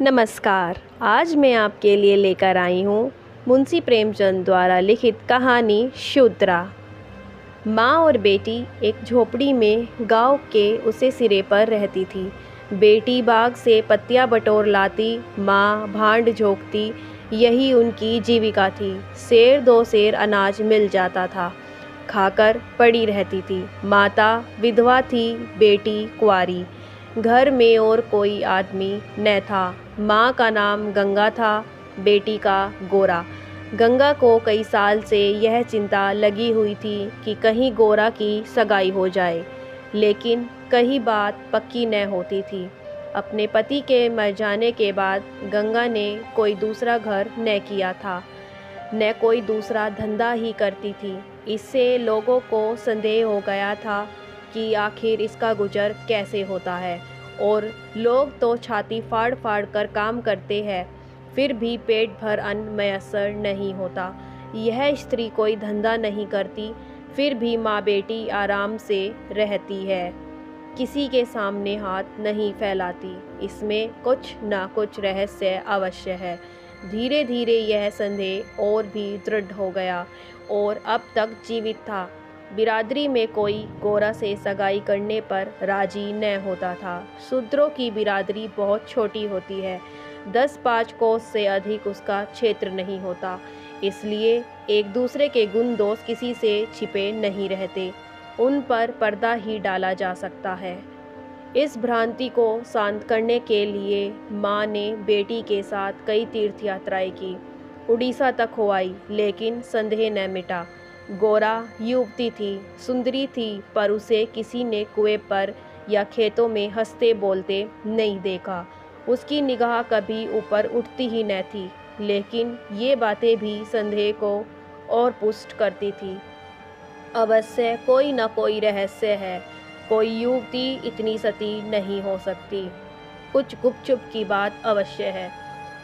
नमस्कार। आज मैं आपके लिए लेकर आई हूँ मुंशी प्रेमचंद द्वारा लिखित कहानी शूद्रा। माँ और बेटी एक झोपड़ी में गांव के उसे सिरे पर रहती थी। बेटी बाग से पत्तियां बटोर लाती, माँ भांड झोंकती, यही उनकी जीविका थी। सेर दो सेर अनाज मिल जाता था, खाकर पड़ी रहती थी। माता विधवा थी, बेटी कुंवारी। घर में और कोई आदमी न था। माँ का नाम गंगा था, बेटी का गोरा। गंगा को कई साल से यह चिंता लगी हुई थी कि कहीं गोरा की सगाई हो जाए, लेकिन कहीं बात पक्की न होती थी। अपने पति के मर जाने के बाद गंगा ने कोई दूसरा घर न किया था, न कोई दूसरा धंधा ही करती थी। इससे लोगों को संदेह हो गया था कि आखिर इसका गुजर कैसे होता है। और लोग तो छाती फाड़ फाड़ कर काम करते हैं, फिर भी पेट भर अन्न मयस्सर नहीं होता। यह स्त्री कोई धंधा नहीं करती, फिर भी माँ बेटी आराम से रहती है, किसी के सामने हाथ नहीं फैलाती। इसमें कुछ ना कुछ रहस्य अवश्य है। धीरे धीरे यह संदेह और भी दृढ़ हो गया और अब तक जीवित था। बिरादरी में कोई गोरा से सगाई करने पर राजी न होता था। शूद्रों की बिरादरी बहुत छोटी होती है, 10-5 कोस से अधिक उसका क्षेत्र नहीं होता। इसलिए एक दूसरे के गुण दोष किसी से छिपे नहीं रहते, उन पर पर्दा ही डाला जा सकता है। इस भ्रांति को शांत करने के लिए माँ ने बेटी के साथ कई तीर्थ यात्राएं की, उड़ीसा तक हो आई, लेकिन संदेह न मिटा। गोरा युवती थी, सुंदरी थी, पर उसे किसी ने कुएं पर या खेतों में हंसते बोलते नहीं देखा। उसकी निगाह कभी ऊपर उठती ही न थी, लेकिन ये बातें भी संदेह को और पुष्ट करती थी। अवश्य कोई न कोई रहस्य है, कोई युवती इतनी सती नहीं हो सकती, कुछ गुपचुप की बात अवश्य है।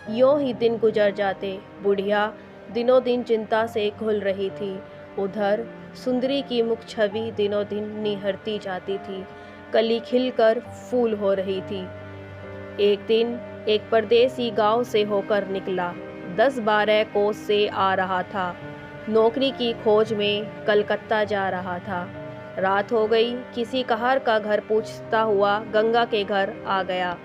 यूं ही दिन गुजर जाते। बुढ़िया दिनों दिन चिंता से घुल रही थी। उधर सुंदरी की मुख छवि दिनों दिन निहरती जाती थी, कली खिलकर फूल हो रही थी। एक दिन एक परदेसी गांव से होकर निकला, 10-12 कोस से आ रहा था। नौकरी की खोज में कलकत्ता जा रहा था। रात हो गई, किसी कहार का घर पूछता हुआ गंगा के घर आ गया।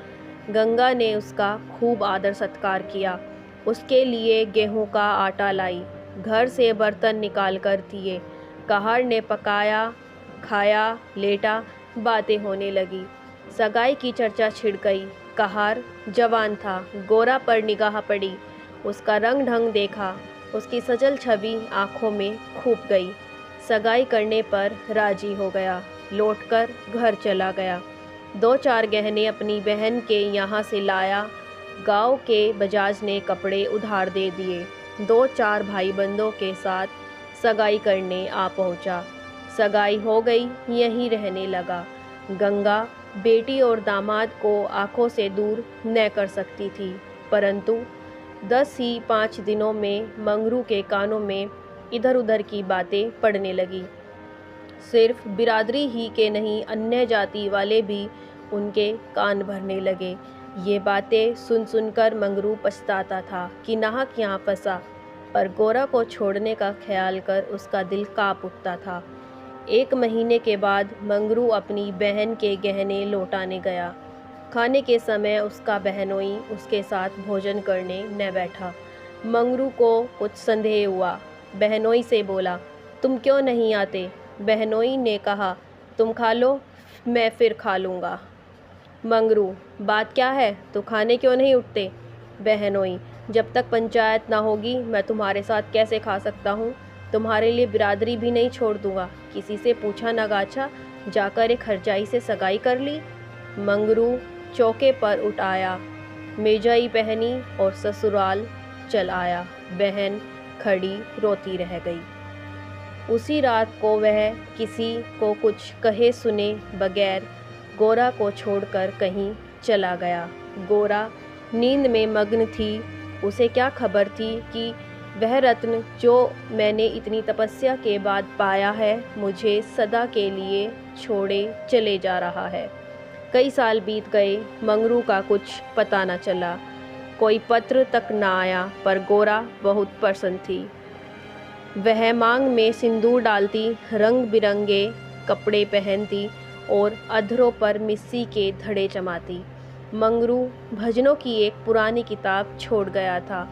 गंगा ने उसका खूब आदर सत्कार किया, उसके लिए गेहूं का आटा लाई, घर से बर्तन निकाल कर दिए। कहार ने पकाया, खाया, लेटा, बातें होने लगी। सगाई की चर्चा छिड़ गई। कहार जवान था, गोरा पर निगाह पड़ी, उसका रंग ढंग देखा, उसकी सजल छवि आंखों में खूब गई। सगाई करने पर राजी हो गया, लौटकर घर चला गया। 2-4 गहने अपनी बहन के यहाँ से लाया। गांव के बजाज ने कपड़े उधार दे दिए। 2-4 भाई बंदों के साथ सगाई करने आ पहुंचा। सगाई हो गई, यहीं रहने लगा। गंगा बेटी और दामाद को आंखों से दूर न कर सकती थी, परंतु 10 ही 5 दिनों में मंगरू के कानों में इधर उधर की बातें पड़ने लगी। सिर्फ बिरादरी ही के नहीं, अन्य जाति वाले भी उनके कान भरने लगे। ये बातें सुन सुनकर मंगरू पछताता था कि नाहक यहाँ फंसा, पर गोरा को छोड़ने का ख्याल कर उसका दिल कांप उठता था। 1 महीने के बाद मंगरू अपनी बहन के गहने लौटाने गया। खाने के समय उसका बहनोई उसके साथ भोजन करने न बैठा। मंगरू को कुछ संदेह हुआ, बहनोई से बोला, तुम क्यों नहीं आते? बहनोई ने कहा, तुम खा लो, मैं फिर खा लूँगा। मंगरू, बात क्या है, तो खाने क्यों नहीं उठते? बहनोई, जब तक पंचायत ना होगी मैं तुम्हारे साथ कैसे खा सकता हूँ? तुम्हारे लिए बिरादरी भी नहीं छोड़ दूंगा। किसी से पूछा ना गाछा, जाकर एक हरजाई से सगाई कर ली। मंगरू चौके पर उठ आया, मेजाई पहनी और ससुराल चल आया। बहन खड़ी रोती रह गई। उसी रात को वह किसी को कुछ कहे सुने बगैर गोरा को छोड़कर कहीं चला गया। गोरा नींद में मग्न थी। उसे क्या खबर थी कि वह रत्न जो मैंने इतनी तपस्या के बाद पाया है, मुझे सदा के लिए छोड़े चले जा रहा है। कई साल बीत गए, मंगरू का कुछ पता न चला। कोई पत्र तक ना आया, पर गोरा बहुत प्रसन्न थी। वह मांग में सिंदूर डालती, रंग बिरंगे कपड़े पहनती और अधरों पर मिस्सी के धड़े जमाती। मंगरू भजनों की एक पुरानी किताब छोड़ गया था,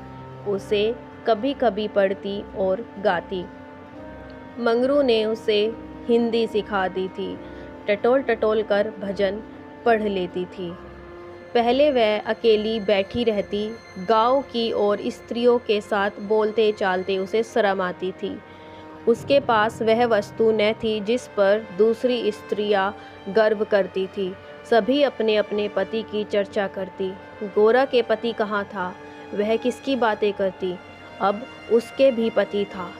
उसे कभी कभी पढ़ती और गाती। मंगरू ने उसे हिंदी सिखा दी थी, टटोल टटोल कर भजन पढ़ लेती थी। पहले वह अकेली बैठी रहती, गांव की और स्त्रियों के साथ बोलते चालते उसे शर्म आती थी। उसके पास वह वस्तु न थी जिस पर दूसरी स्त्रियां गर्व करती थी। सभी अपने अपने पति की चर्चा करती। गोरा के पति कहाँ था? वह किसकी बातें करती? अब उसके भी पति था।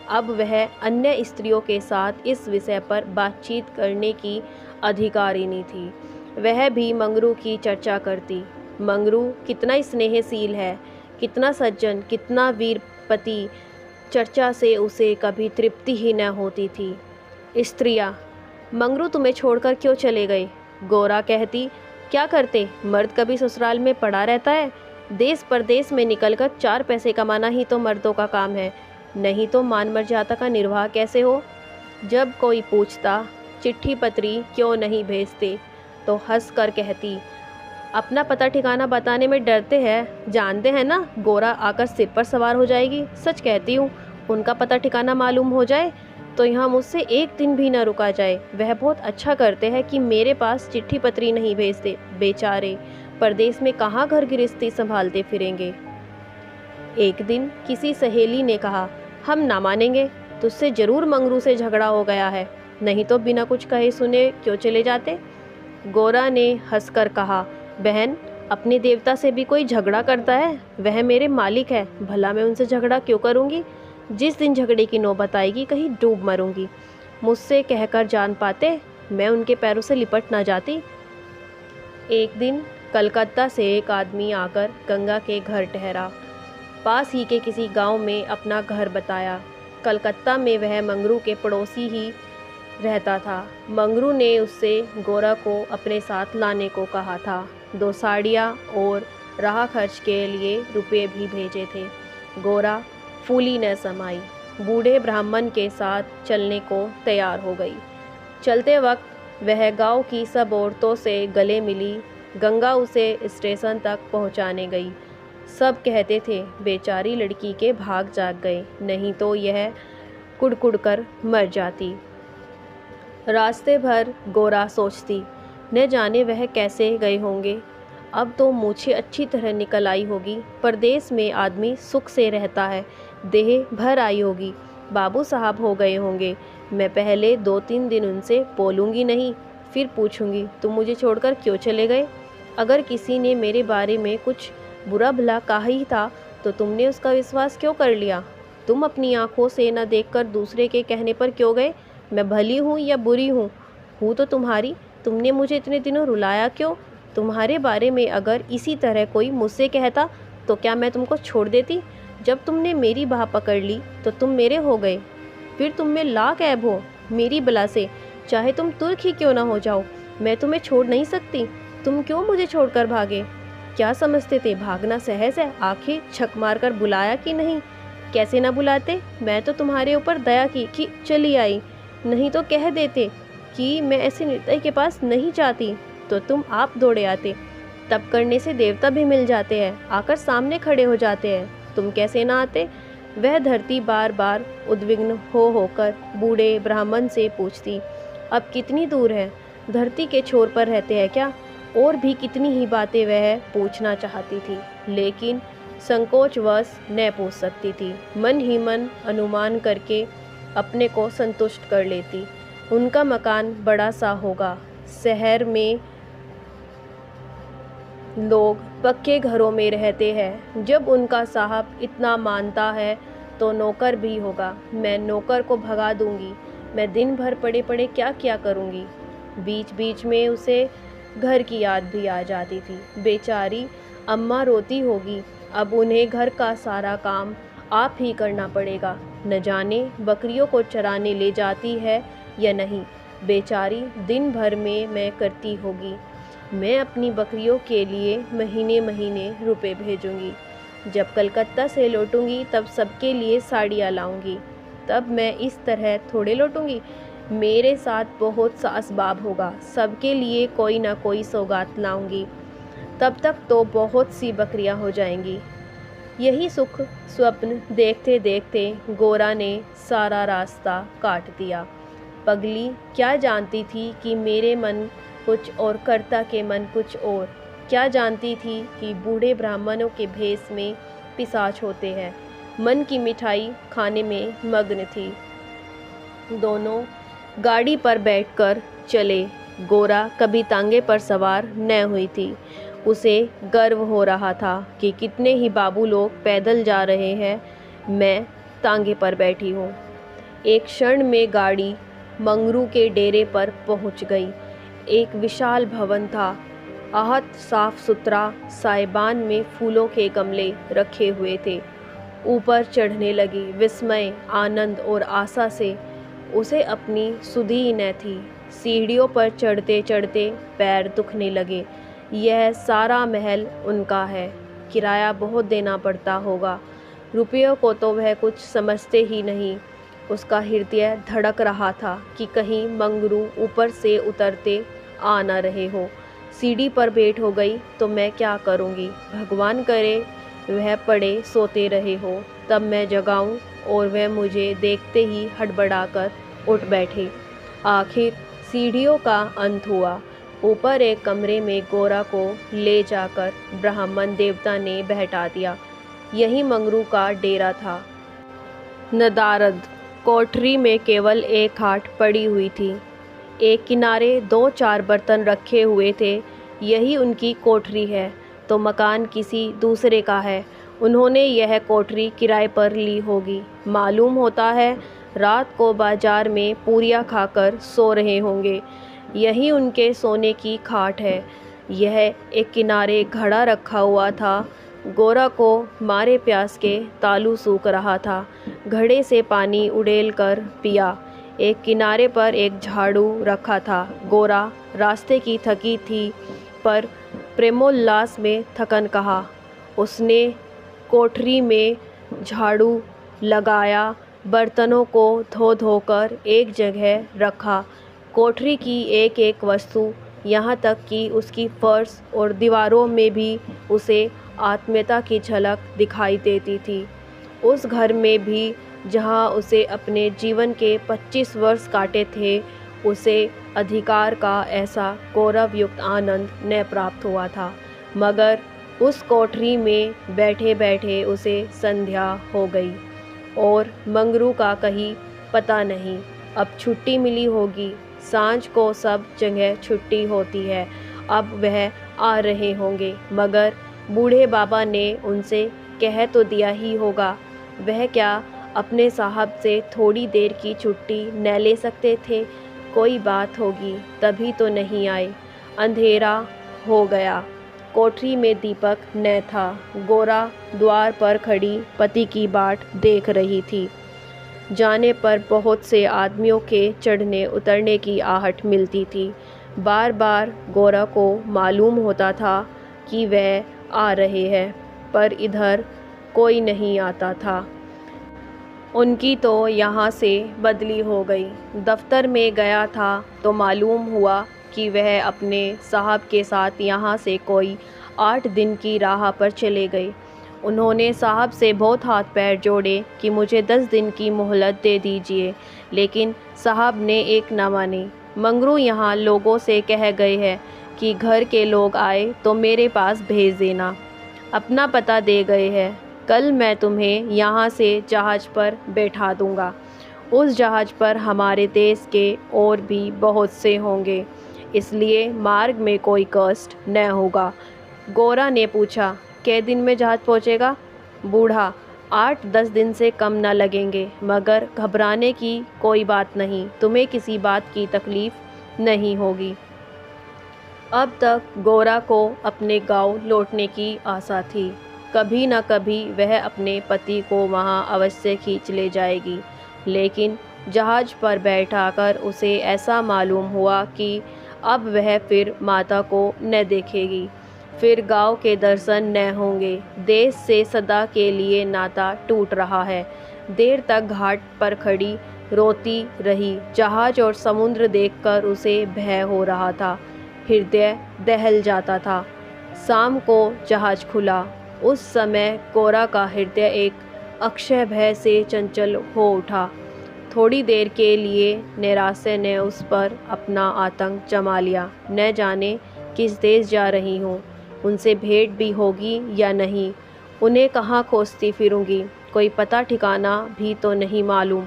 अब वह अन्य स्त्रियों के साथ इस विषय पर बातचीत करने की अधिकारिणी थी। वह भी मंगरू की चर्चा करती। मंगरू कितना स्नेहशील है, कितना सज्जन, कितना वीर पति। चर्चा से उसे कभी तृप्ति ही न होती थी। स्त्रियां, मंगरू तुम्हें छोड़कर क्यों चले गए? गोरा कहती, क्या करते, मर्द कभी ससुराल में पड़ा रहता है? देश परदेश में निकलकर 4 पैसे कमाना ही तो मर्दों का काम है, नहीं तो मान मर्यादा का निर्वाह कैसे हो? जब कोई पूछता चिट्ठी पत्री क्यों नहीं भेजते, तो हंस कर कहती, अपना पता ठिकाना बताने में डरते हैं, जानते हैं ना गोरा आकर सिर पर सवार हो जाएगी। सच कहती हूँ, उनका पता ठिकाना मालूम हो जाए तो यहाँ मुझसे एक दिन भी ना रुका जाए। वह बहुत अच्छा करते हैं कि मेरे पास चिट्ठी पत्री नहीं भेजते। बेचारे परदेश में कहाँ घर गृहस्थी संभालते फिरेंगे। एक दिन किसी सहेली ने कहा, हम ना मानेंगे, तुझसे जरूर मंगरू से झगड़ा हो गया है, नहीं तो बिना कुछ कहे सुने क्यों चले जाते। गोरा ने हंसकर कहा, बहन, अपने देवता से भी कोई झगड़ा करता है? वह मेरे मालिक है, भला मैं उनसे झगड़ा क्यों करूँगी? जिस दिन झगड़े की नौबत आएगी कहीं डूब मरूंगी। मुझसे कहकर जान पाते, मैं उनके पैरों से लिपट ना जाती। एक दिन कलकत्ता से एक आदमी आकर गंगा के घर ठहरा। पास ही के किसी गांव में अपना घर बताया। कलकत्ता में वह मंगरू के पड़ोसी ही रहता था। मंगरू ने उससे गोरा को अपने साथ लाने को कहा था। 2 साड़ियाँ और राह खर्च के लिए रुपये भी भेजे थे। गोरा फूली न समाई, बूढ़े ब्राह्मण के साथ चलने को तैयार हो गई। चलते वक्त वह गांव की सब औरतों से गले मिली। गंगा उसे स्टेशन तक पहुंचाने गई। सब कहते थे, बेचारी लड़की के भाग जाग गए, नहीं तो यह कुड़कुड़ कर मर जाती। रास्ते भर गोरा सोचती, न जाने वह कैसे गए होंगे। अब तो मूछें अच्छी तरह निकल आई होगी। परदेश में आदमी सुख से रहता है, देह भर आई होगी। बाबू साहब हो गए होंगे। मैं पहले 2-3 दिन उनसे बोलूँगी नहीं, फिर पूछूंगी, तुम मुझे छोड़कर क्यों चले गए? अगर किसी ने मेरे बारे में कुछ बुरा भला कहा ही था तो तुमने उसका विश्वास क्यों कर लिया? तुम अपनी आंखों से न देखकर दूसरे के कहने पर क्यों गए? मैं भली हूँ या बुरी हूँ तो तुम्हारी। तुमने मुझे इतने दिनों रुलाया क्यों? तुम्हारे बारे में अगर इसी तरह कोई मुझसे कहता तो क्या मैं तुमको छोड़ देती? जब तुमने मेरी बाह पकड़ ली तो तुम मेरे हो गए। फिर तुम में लाख ऐब हो मेरी बला से, चाहे तुम तुर्क ही क्यों ना हो जाओ, मैं तुम्हें छोड़ नहीं सकती। तुम क्यों मुझे छोड़कर भागे? क्या समझते थे भागना सहज है? आखिर छक मार कर बुलाया कि नहीं? कैसे ना बुलाते? मैं तो तुम्हारे ऊपर दया की कि चली आई, नहीं तो कह देते कि मैं ऐसे निर्दयी के पास नहीं चाहती तो तुम आप दौड़े आते। तब करने से देवता भी मिल जाते हैं, आकर सामने खड़े हो जाते हैं। तुम कैसे ना आते? वह धरती बार बार उद्विग्न होकर बूढ़े ब्राह्मण से पूछती, अब कितनी दूर है? धरती के छोर पर रहते हैं क्या? और भी कितनी ही बातें वह पूछना चाहती थी, लेकिन संकोचवश न पूछ सकती थी। मन ही मन अनुमान करके अपने को संतुष्ट कर लेती। उनका मकान बड़ा सा होगा। शहर में लोग पक्के घरों में रहते हैं। जब उनका साहब इतना मानता है तो नौकर भी होगा। मैं नौकर को भगा दूंगी। मैं दिन भर पड़े पड़े क्या क्या करूंगी। बीच बीच में उसे घर की याद भी आ जाती थी। बेचारी अम्मा रोती होगी। अब उन्हें घर का सारा काम आप ही करना पड़ेगा। न जाने बकरियों को चराने ले जाती है या नहीं। बेचारी दिन भर में मैं करती होगी। मैं अपनी बकरियों के लिए महीने महीने रुपए भेजूंगी। जब कलकत्ता से लौटूंगी तब सबके लिए साड़ियाँ लाऊंगी। तब मैं इस तरह थोड़े लौटूंगी। मेरे साथ बहुत सा असबाब होगा, सबके लिए कोई ना कोई सौगात लाऊंगी। तब तक तो बहुत सी बकरियां हो जाएंगी। यही सुख स्वप्न देखते देखते गोरा ने सारा रास्ता काट दिया। पगली क्या जानती थी कि मेरे मन कुछ और कर्ता के मन कुछ और। क्या जानती थी कि बूढ़े ब्राह्मणों के भेष में पिशाच होते हैं। मन की मिठाई खाने में मग्न थी। दोनों गाड़ी पर बैठकर चले। गोरा कभी तांगे पर सवार न हुई थी। उसे गर्व हो रहा था कि कितने ही बाबू लोग पैदल जा रहे हैं, मैं तांगे पर बैठी हूँ। एक क्षण में गाड़ी मंगरू के डेरे पर पहुँच गई। एक विशाल भवन था। आहत साफ सुथरा, साइबान में फूलों के गमले रखे हुए थे। ऊपर चढ़ने लगी। विस्मय, आनंद और आशा से उसे अपनी सुधि न थी। सीढ़ियों पर चढ़ते चढ़ते पैर दुखने लगे। यह सारा महल उनका है, किराया बहुत देना पड़ता होगा। रुपयों को तो वह कुछ समझते ही नहीं। उसका हृदय धड़क रहा था कि कहीं मंगरू ऊपर से उतरते आ न रहे हो। सीढ़ी पर बैठ हो गई तो मैं क्या करूँगी। भगवान करे वह पड़े सोते रहे हो, तब मैं जगाऊं और वह मुझे देखते ही हड़बड़ाकर उठ बैठे। आखिर सीढ़ियों का अंत हुआ। ऊपर एक कमरे में गोरा को ले जाकर ब्राह्मण देवता ने बैठा दिया। यही मंगरू का डेरा था। नदारद कोठरी में केवल एक खाट पड़ी हुई थी। एक किनारे 2-4 बर्तन रखे हुए थे। यही उनकी कोठरी है तो मकान किसी दूसरे का है। उन्होंने यह कोठरी किराए पर ली होगी। मालूम होता है रात को बाजार में पूरियाँ खाकर सो रहे होंगे। यही उनके सोने की खाट है। यह एक किनारे घड़ा रखा हुआ था। गोरा को मारे प्यास के तालू सूख रहा था। घड़े से पानी उड़ेल कर पिया। एक किनारे पर एक झाड़ू रखा था। गोरा रास्ते की थकी थी पर प्रेमोल्लास में थकन कहा। उसने कोठरी में झाड़ू लगाया, बर्तनों को धो धोकर एक जगह रखा। कोठरी की एक एक वस्तु, यहाँ तक कि उसकी फर्श और दीवारों में भी उसे आत्मीयता की झलक दिखाई देती थी। उस घर में भी जहाँ उसे अपने जीवन के 25 वर्ष काटे थे, उसे अधिकार का ऐसा गौरवयुक्त आनंद न प्राप्त हुआ था। मगर उस कोठरी में बैठे बैठे उसे संध्या हो गई और मंगरू का कहीं पता नहीं। अब छुट्टी मिली होगी। सांझ को सब जगह छुट्टी होती है। अब वह आ रहे होंगे। मगर बूढ़े बाबा ने उनसे कह तो दिया ही होगा। वह क्या अपने साहब से थोड़ी देर की छुट्टी न ले सकते थे। कोई बात होगी तभी तो नहीं आए। अंधेरा हो गया। कोठरी में दीपक न था। गोरा द्वार पर खड़ी पति की बाट देख रही थी। जाने पर बहुत से आदमियों के चढ़ने उतरने की आहट मिलती थी। बार बार गोरा को मालूम होता था कि वह आ रहे हैं, पर इधर कोई नहीं आता था। उनकी तो यहाँ से बदली हो गई। दफ्तर में गया था तो मालूम हुआ कि वह अपने साहब के साथ यहाँ से कोई 8 दिन की राह पर चले गए। उन्होंने साहब से बहुत हाथ पैर जोड़े कि मुझे 10 दिन की मोहलत दे दीजिए, लेकिन साहब ने एक न मानी। मंगरू यहाँ लोगों से कह गए हैं कि घर के लोग आए तो मेरे पास भेज देना। अपना पता दे गए हैं। कल मैं तुम्हें यहाँ से जहाज़ पर बैठा दूँगा। उस जहाज़ पर हमारे देश के और भी बहुत से होंगे, इसलिए मार्ग में कोई कष्ट न होगा। गोरा ने पूछा, कै दिन में जहाज़ पहुँचेगा? बूढ़ा, 8-10 दिन से कम न लगेंगे। मगर घबराने की कोई बात नहीं, तुम्हें किसी बात की तकलीफ़ नहीं होगी। अब तक गोरा को अपने गांव लौटने की आशा थी। कभी न कभी वह अपने पति को वहां अवश्य खींच ले जाएगी। लेकिन जहाज़ पर बैठाकर उसे ऐसा मालूम हुआ कि अब वह फिर माता को न देखेगी, फिर गांव के दर्शन न होंगे। देश से सदा के लिए नाता टूट रहा है। देर तक घाट पर खड़ी रोती रही। जहाज और समुद्र देखकर उसे भय हो रहा था, हृदय दहल जाता था। शाम को जहाज खुला। उस समय कोरा का हृदय एक अक्षय भय से चंचल हो उठा। थोड़ी देर के लिए निराशा ने उस पर अपना आतंक जमा लिया। न जाने किस देश जा रही हूँ, उनसे भेंट भी होगी या नहीं, उन्हें कहाँ खोजती फिरूंगी, कोई पता ठिकाना भी तो नहीं मालूम।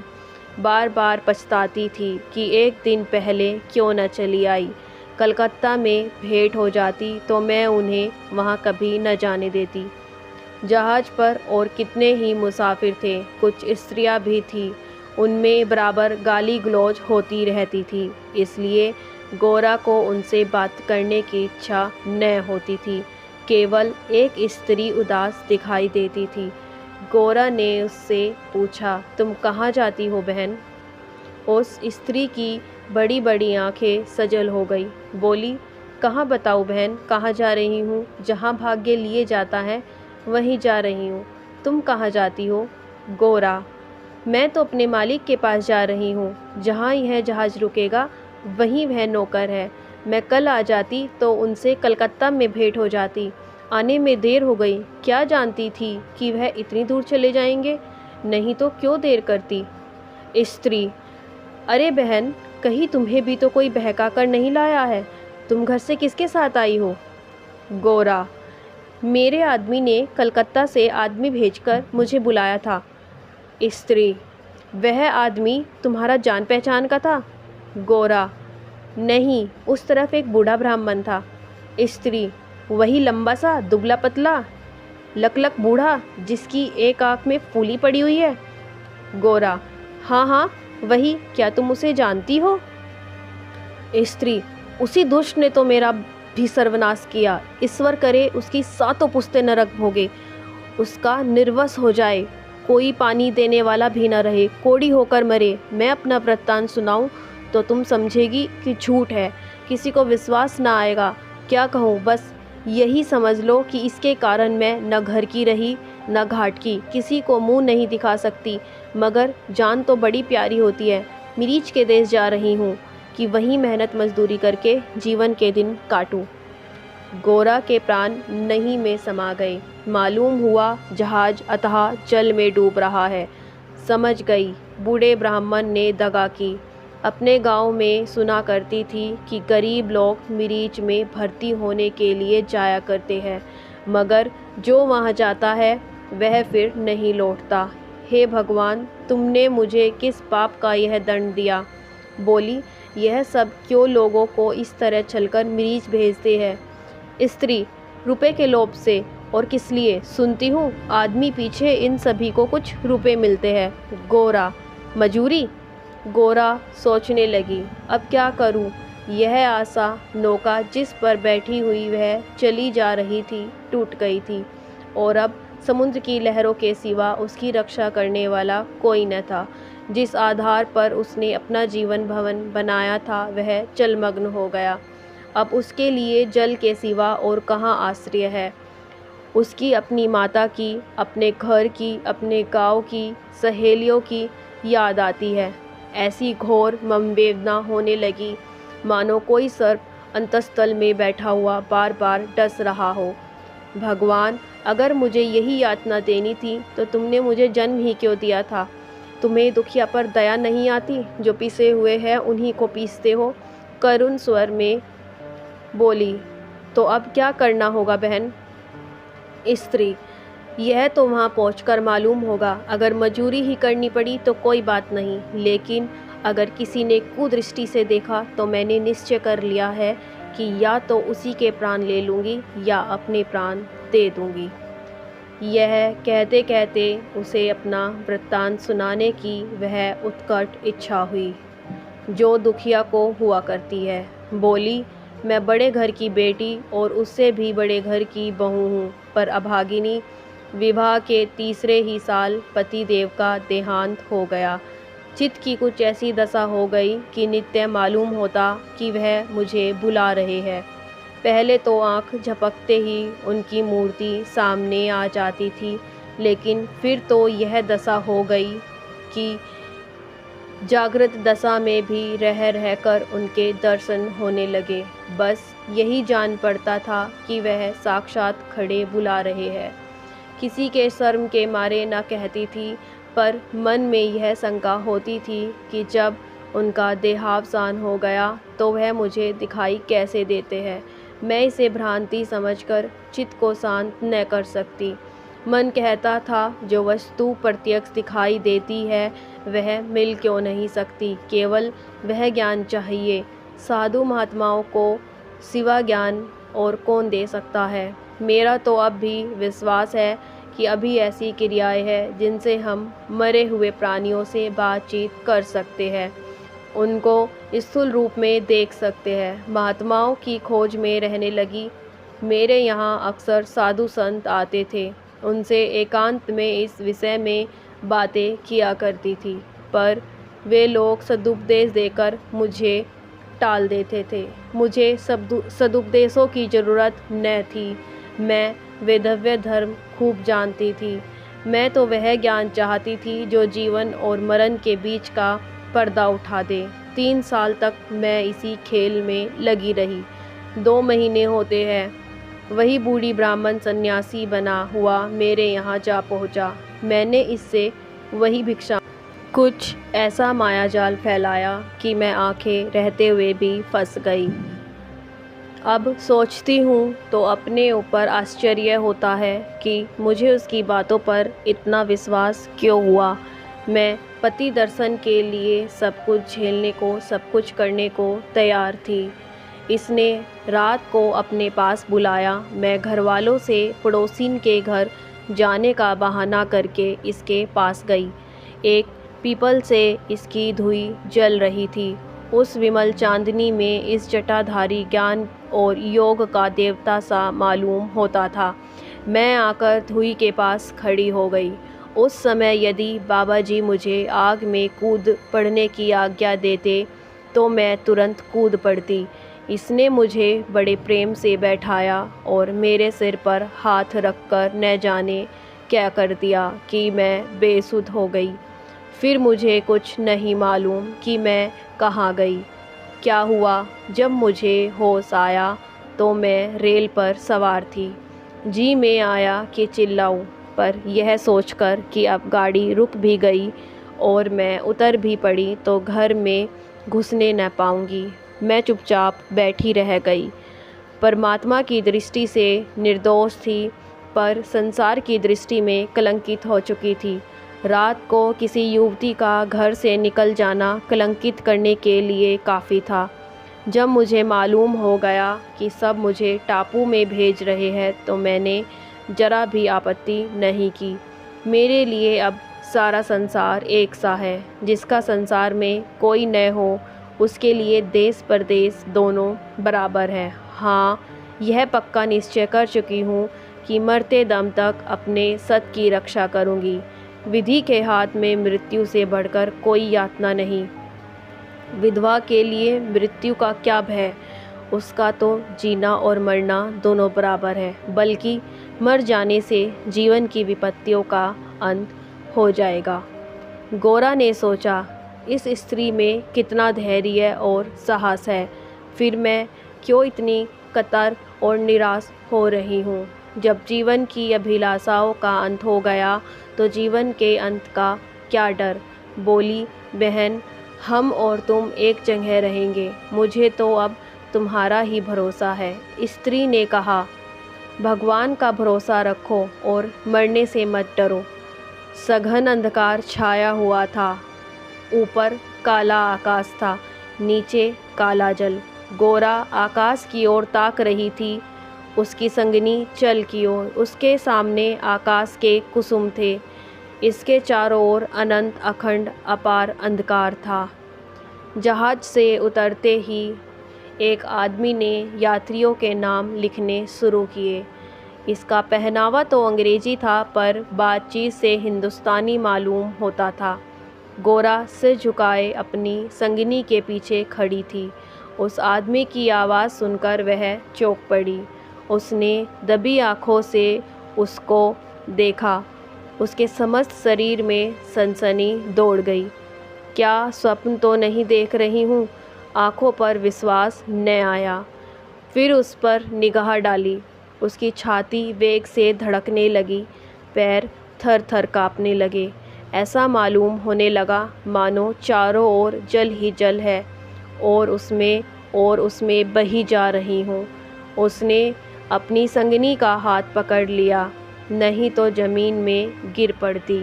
बार बार पछताती थी कि एक दिन पहले क्यों न चली आई। कलकत्ता में भेंट हो जाती तो मैं उन्हें वहाँ कभी न जाने देती। जहाज पर और कितने ही मुसाफिर थे, कुछ स्त्रियाँ भी थीं, उनमें बराबर गाली गलौज होती रहती थी। इसलिए गोरा को उनसे बात करने की इच्छा न होती थी। केवल एक स्त्री उदास दिखाई देती थी। गोरा ने उससे पूछा, तुम कहाँ जाती हो बहन? उस स्त्री की बड़ी बड़ी आंखें सजल हो गई। बोली, कहाँ बताऊँ बहन, कहाँ जा रही हूँ? जहाँ भाग्य लिए जाता है वहीं जा रही हूँ। तुम कहाँ जाती हो? गोरा, मैं तो अपने मालिक के पास जा रही हूँ। जहाँ यह जहाज़ रुकेगा वहीं वह नौकर है। मैं कल आ जाती तो उनसे कलकत्ता में भेंट हो जाती। आने में देर हो गई। क्या जानती थी कि वह इतनी दूर चले जाएंगे, नहीं तो क्यों देर करती। स्त्री, अरे बहन, कहीं तुम्हें भी तो कोई बहका कर नहीं लाया है? तुम घर से किसके साथ आई हो? गोरा, मेरे आदमी ने कलकत्ता से आदमी भेजकर मुझे बुलाया था। स्त्री, वह आदमी तुम्हारा जान पहचान का था? गोरा, नहीं, उस तरफ एक बूढ़ा ब्राह्मण था। स्त्री, वही लंबा सा दुबला पतला लकलक बूढ़ा जिसकी एक आंख में फूली पड़ी हुई है? गोरा, हाँ हाँ वही। क्या तुम उसे जानती हो? स्त्री, उसी दुष्ट ने तो मेरा भी सर्वनाश किया। ईश्वर करे उसकी सातों पुश्तें नरक भोगे, उसका निर्वस हो जाए, कोई पानी देने वाला भी न रहे, कोड़ी होकर मरे। मैं अपना वृत्तांत सुनाऊं तो तुम समझेगी कि झूठ है, किसी को विश्वास ना आएगा। क्या कहूँ, बस यही समझ लो कि इसके कारण मैं न घर की रही न घाट की, किसी को मुंह नहीं दिखा सकती। मगर जान तो बड़ी प्यारी होती है। मिरीच के देश जा रही हूँ कि वहीं मेहनत मजदूरी करके जीवन के दिन काटूं। गोरा के प्राण नहीं में समा गए। मालूम हुआ जहाज अथाह जल में डूब रहा है। समझ गई, बूढ़े ब्राह्मण ने दगा की। अपने गांव में सुना करती थी कि गरीब लोग मिरीच में भर्ती होने के लिए जाया करते हैं, मगर जो वहां जाता है वह फिर नहीं लौटता। हे भगवान, तुमने मुझे किस पाप का यह दंड दिया? बोली, यह सब क्यों लोगों को इस तरह छलकर मिरीच भेजते हैं? स्त्री, रुपए के लोभ से। और किस लिए? सुनती हूँ आदमी पीछे इन सभी को कुछ रुपए मिलते हैं। गोरा, मजूरी। गोरा सोचने लगी, अब क्या करूँ? यह आशा नौका जिस पर बैठी हुई वह चली जा रही थी टूट गई थी, और अब समुद्र की लहरों के सिवा उसकी रक्षा करने वाला कोई न था। जिस आधार पर उसने अपना जीवन भवन बनाया था वह जलमग्न हो गया। अब उसके लिए जल के सिवा और कहाँ आश्रय है? उसकी अपनी माता की, अपने घर की, अपने गांव की, सहेलियों की याद आती है। ऐसी घोर मनवेदना होने लगी मानो कोई सर्प अंतस्तल में बैठा हुआ बार बार डस रहा हो। भगवान, अगर मुझे यही यातना देनी थी तो तुमने मुझे जन्म ही क्यों दिया था? तुम्हें दुखिया पर दया नहीं आती? जो पिसे हुए हैं उन्हीं को पीसते हो। करुण स्वर में बोली, तो अब क्या करना होगा बहन? स्त्री, यह तो वहाँ पहुंचकर मालूम होगा। अगर मजूरी ही करनी पड़ी तो कोई बात नहीं, लेकिन अगर किसी ने कुदृष्टि से देखा तो मैंने निश्चय कर लिया है कि या तो उसी के प्राण ले लूँगी या अपने प्राण दे दूँगी। यह कहते कहते उसे अपना वृत्तांत सुनाने की वह उत्कट इच्छा हुई जो दुखिया को हुआ करती है। बोली, मैं बड़े घर की बेटी और उससे भी बड़े घर की बहू हूँ, पर अभागिनी। विवाह के तीसरे ही साल पति देव का देहांत हो गया। चित्त की कुछ ऐसी दशा हो गई कि नित्य मालूम होता कि वह मुझे बुला रहे हैं। पहले तो आँख झपकते ही उनकी मूर्ति सामने आ जाती थी, लेकिन फिर तो यह दशा हो गई कि जागृत दशा में भी रह रहकर उनके दर्शन होने लगे। बस यही जान पड़ता था कि वह साक्षात खड़े बुला रहे हैं। किसी के शर्म के मारे न कहती थी, पर मन में यह शंका होती थी कि जब उनका देहावसान हो गया तो वह मुझे दिखाई कैसे देते हैं। मैं इसे भ्रांति समझकर चित्त को शांत न कर सकती। मन कहता था जो वस्तु प्रत्यक्ष दिखाई देती है वह मिल क्यों नहीं सकती, केवल वह ज्ञान चाहिए। साधु महात्माओं को सिवा ज्ञान और कौन दे सकता है। मेरा तो अब भी विश्वास है कि अभी ऐसी क्रियाएं हैं जिनसे हम मरे हुए प्राणियों से बातचीत कर सकते हैं, उनको स्थूल रूप में देख सकते हैं। महात्माओं की खोज में रहने लगी। मेरे यहाँ अक्सर साधु संत आते थे, उनसे एकांत में इस विषय में बातें किया करती थी, पर वे लोग सदुपदेश देकर मुझे टाल देते थे। मुझे सदुपदेशों की ज़रूरत न थी। मैं वेदव्य धर्म खूब जानती थी। मैं तो वह ज्ञान चाहती थी जो जीवन और मरण के बीच का पर्दा उठा दे। 3 साल तक मैं इसी खेल में लगी रही। 2 महीने होते हैं वही बूढ़ी ब्राह्मण सन्यासी बना हुआ मेरे यहाँ जा पहुँचा। मैंने इससे वही भिक्षा कुछ ऐसा मायाजाल फैलाया कि मैं आंखें रहते हुए भी फंस गई। अब सोचती हूँ तो अपने ऊपर आश्चर्य होता है कि मुझे उसकी बातों पर इतना विश्वास क्यों हुआ। मैं पति दर्शन के लिए सब कुछ झेलने को, सब कुछ करने को तैयार थी। इसने रात को अपने पास बुलाया। मैं घर वालों से पड़ोसिन के घर जाने का बहाना करके इसके पास गई। एक पीपल से इसकी धुई जल रही थी। उस विमल चांदनी में इस जटाधारी ज्ञान और योग का देवता सा मालूम होता था। मैं आकर धुई के पास खड़ी हो गई। उस समय यदि बाबा जी मुझे आग में कूद पड़ने की आज्ञा देते तो मैं तुरंत कूद पड़ती। इसने मुझे बड़े प्रेम से बैठाया और मेरे सिर पर हाथ रखकर न जाने क्या कर दिया कि मैं बेसुध हो गई। फिर मुझे कुछ नहीं मालूम कि मैं कहाँ गई, क्या हुआ। जब मुझे होश आया तो मैं रेल पर सवार थी। जी में आया कि चिल्लाऊं, पर यह सोचकर कि अब गाड़ी रुक भी गई और मैं उतर भी पड़ी तो घर में घुसने न पाऊंगी, मैं चुपचाप बैठी रह गई। परमात्मा की दृष्टि से निर्दोष थी, पर संसार की दृष्टि में कलंकित हो चुकी थी। रात को किसी युवती का घर से निकल जाना कलंकित करने के लिए काफ़ी था। जब मुझे मालूम हो गया कि सब मुझे टापू में भेज रहे हैं तो मैंने जरा भी आपत्ति नहीं की। मेरे लिए अब सारा संसार एक सा है। जिसका संसार में कोई न हो उसके लिए देश परदेश दोनों बराबर है। हाँ, यह पक्का निश्चय कर चुकी हूँ कि मरते दम तक अपने सत की रक्षा करूँगी। विधि के हाथ में मृत्यु से बढ़कर कोई यातना नहीं। विधवा के लिए मृत्यु का क्या भय, उसका तो जीना और मरना दोनों बराबर है, बल्कि मर जाने से जीवन की विपत्तियों का अंत हो जाएगा। गोरा ने सोचा, इस स्त्री में कितना धैर्य और साहस है, फिर मैं क्यों इतनी कतर और निराश हो रही हूँ। जब जीवन की अभिलाषाओं का अंत हो गया तो जीवन के अंत का क्या डर। बोली, बहन, हम और तुम एक जगह रहेंगे, मुझे तो अब तुम्हारा ही भरोसा है। स्त्री ने कहा, भगवान का भरोसा रखो और मरने से मत डरो। सघन अंधकार छाया हुआ था। ऊपर काला आकाश था, नीचे काला जल। गोरा आकाश की ओर ताक रही थी, उसकी संगनी जल की ओर। उसके सामने आकाश के कुसुम थे, इसके चारों ओर अनंत अखंड अपार अंधकार था। जहाज से उतरते ही एक आदमी ने यात्रियों के नाम लिखने शुरू किए। इसका पहनावा तो अंग्रेजी था, पर बातचीत से हिंदुस्तानी मालूम होता था। गोरा सिर झुकाए अपनी संगिनी के पीछे खड़ी थी। उस आदमी की आवाज़ सुनकर वह चौंक पड़ी। उसने दबी आँखों से उसको देखा। उसके समस्त शरीर में सनसनी दौड़ गई। क्या स्वप्न तो नहीं देख रही हूँ? आँखों पर विश्वास न आया। फिर उस पर निगाह डाली। उसकी छाती वेग से धड़कने लगी, पैर थर थर काँपने लगे। ऐसा मालूम होने लगा मानो चारों ओर जल ही जल है और उसमें बही जा रही हूँ। उसने अपनी संगिनी का हाथ पकड़ लिया, नहीं तो ज़मीन में गिर पड़ती।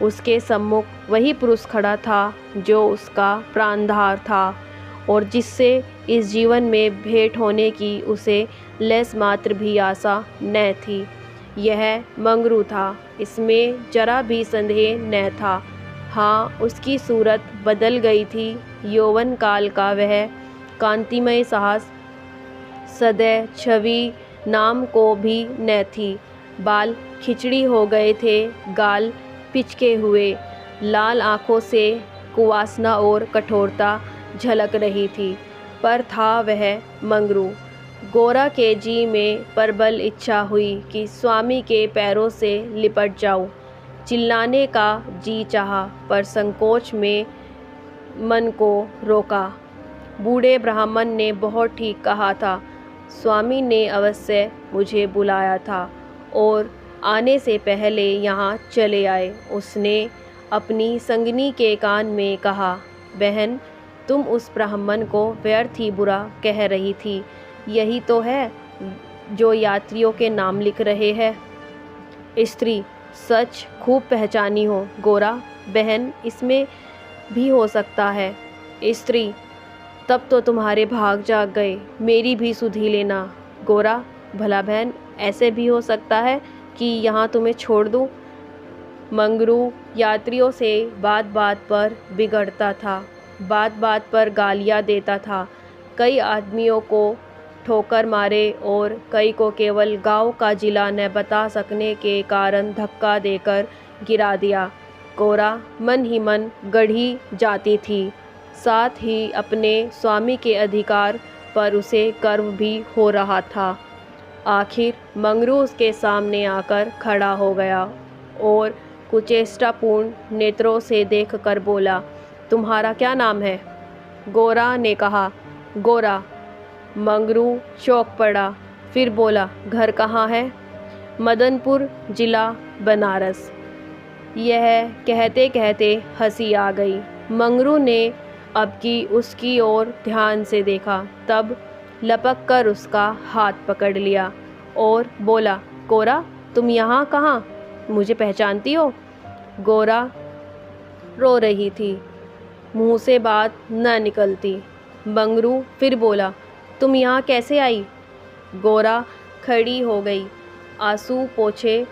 उसके सम्मुख वही पुरुष खड़ा था जो उसका प्राणधार था और जिससे इस जीवन में भेंट होने की उसे लेस मात्र भी आशा न थी। यह मंगरू था, इसमें जरा भी संदेह न था। हाँ, उसकी सूरत बदल गई थी। यौवन काल का वह कांतिमय साहस सदैव छवि नाम को भी न थी। बाल खिचड़ी हो गए थे, गाल पिचके हुए, लाल आँखों से कुवासना और कठोरता झलक रही थी, पर था वह मंगरू। गोरा के जी में प्रबल इच्छा हुई कि स्वामी के पैरों से लिपट जाऊं। चिल्लाने का जी चाहा, पर संकोच में मन को रोका। बूढ़े ब्राह्मण ने बहुत ठीक कहा था। स्वामी ने अवश्य मुझे बुलाया था और आने से पहले यहाँ चले आए। उसने अपनी संगिनी के कान में कहा, बहन, तुम उस ब्राह्मण को व्यर्थ ही बुरा कह रही थी। यही तो है जो यात्रियों के नाम लिख रहे हैं। स्त्री, सच खूब पहचानी हो। गोरा, बहन, इसमें भी हो सकता है। स्त्री, तब तो तुम्हारे भाग जाग गए। मेरी भी सुधि लेना। गोरा, भला बहन, ऐसे भी हो सकता है कि यहाँ तुम्हें छोड़ दूँ। मंगरू यात्रियों से बात बात पर बिगड़ता था, बात बात पर गालियाँ देता था। कई आदमियों को ठोकर मारे और कई को केवल गांव का जिला न बता सकने के कारण धक्का देकर गिरा दिया। गोरा मन ही मन गढ़ी जाती थी, साथ ही अपने स्वामी के अधिकार पर उसे गर्व भी हो रहा था। आखिर मंगरू उसके सामने आकर खड़ा हो गया और कुचेष्टापूर्ण नेत्रों से देखकर बोला, तुम्हारा क्या नाम है? गोरा ने कहा, गोरा। मंगरू चौंक पड़ा, फिर बोला, घर कहाँ है? मदनपुर, जिला बनारस। यह कहते कहते हंसी आ गई। मंगरू ने अब की उसकी ओर ध्यान से देखा, तब लपक कर उसका हाथ पकड़ लिया और बोला, गोरा, तुम यहाँ कहाँ? मुझे पहचानती हो? गोरा रो रही थी, मुँह से बात न निकलती। मंगरू फिर बोला, तुम यहाँ कैसे आई? गोरा खड़ी हो गई, आंसू पोंछे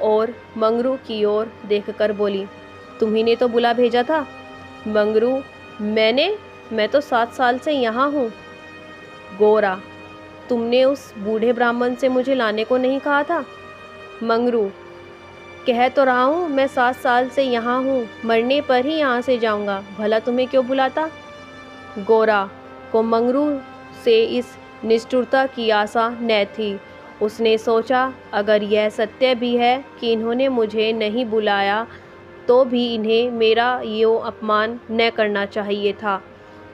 और मंगरू की ओर देखकर बोली, तुम्ही ने तो बुला भेजा था। मंगरू, मैं तो 7 साल से यहाँ हूँ। गोरा, तुमने उस बूढ़े ब्राह्मण से मुझे लाने को नहीं कहा था? मंगरू, कह तो रहा हूँ मैं 7 साल से यहाँ हूँ, मरने पर ही यहाँ से जाऊँगा, भला तुम्हें क्यों बुलाता? गोरा को मंगरू से इस निष्ठुरता की आशा न थी। उसने सोचा, अगर यह सत्य भी है कि इन्होंने मुझे नहीं बुलाया, तो भी इन्हें मेरा यो अपमान न करना चाहिए था।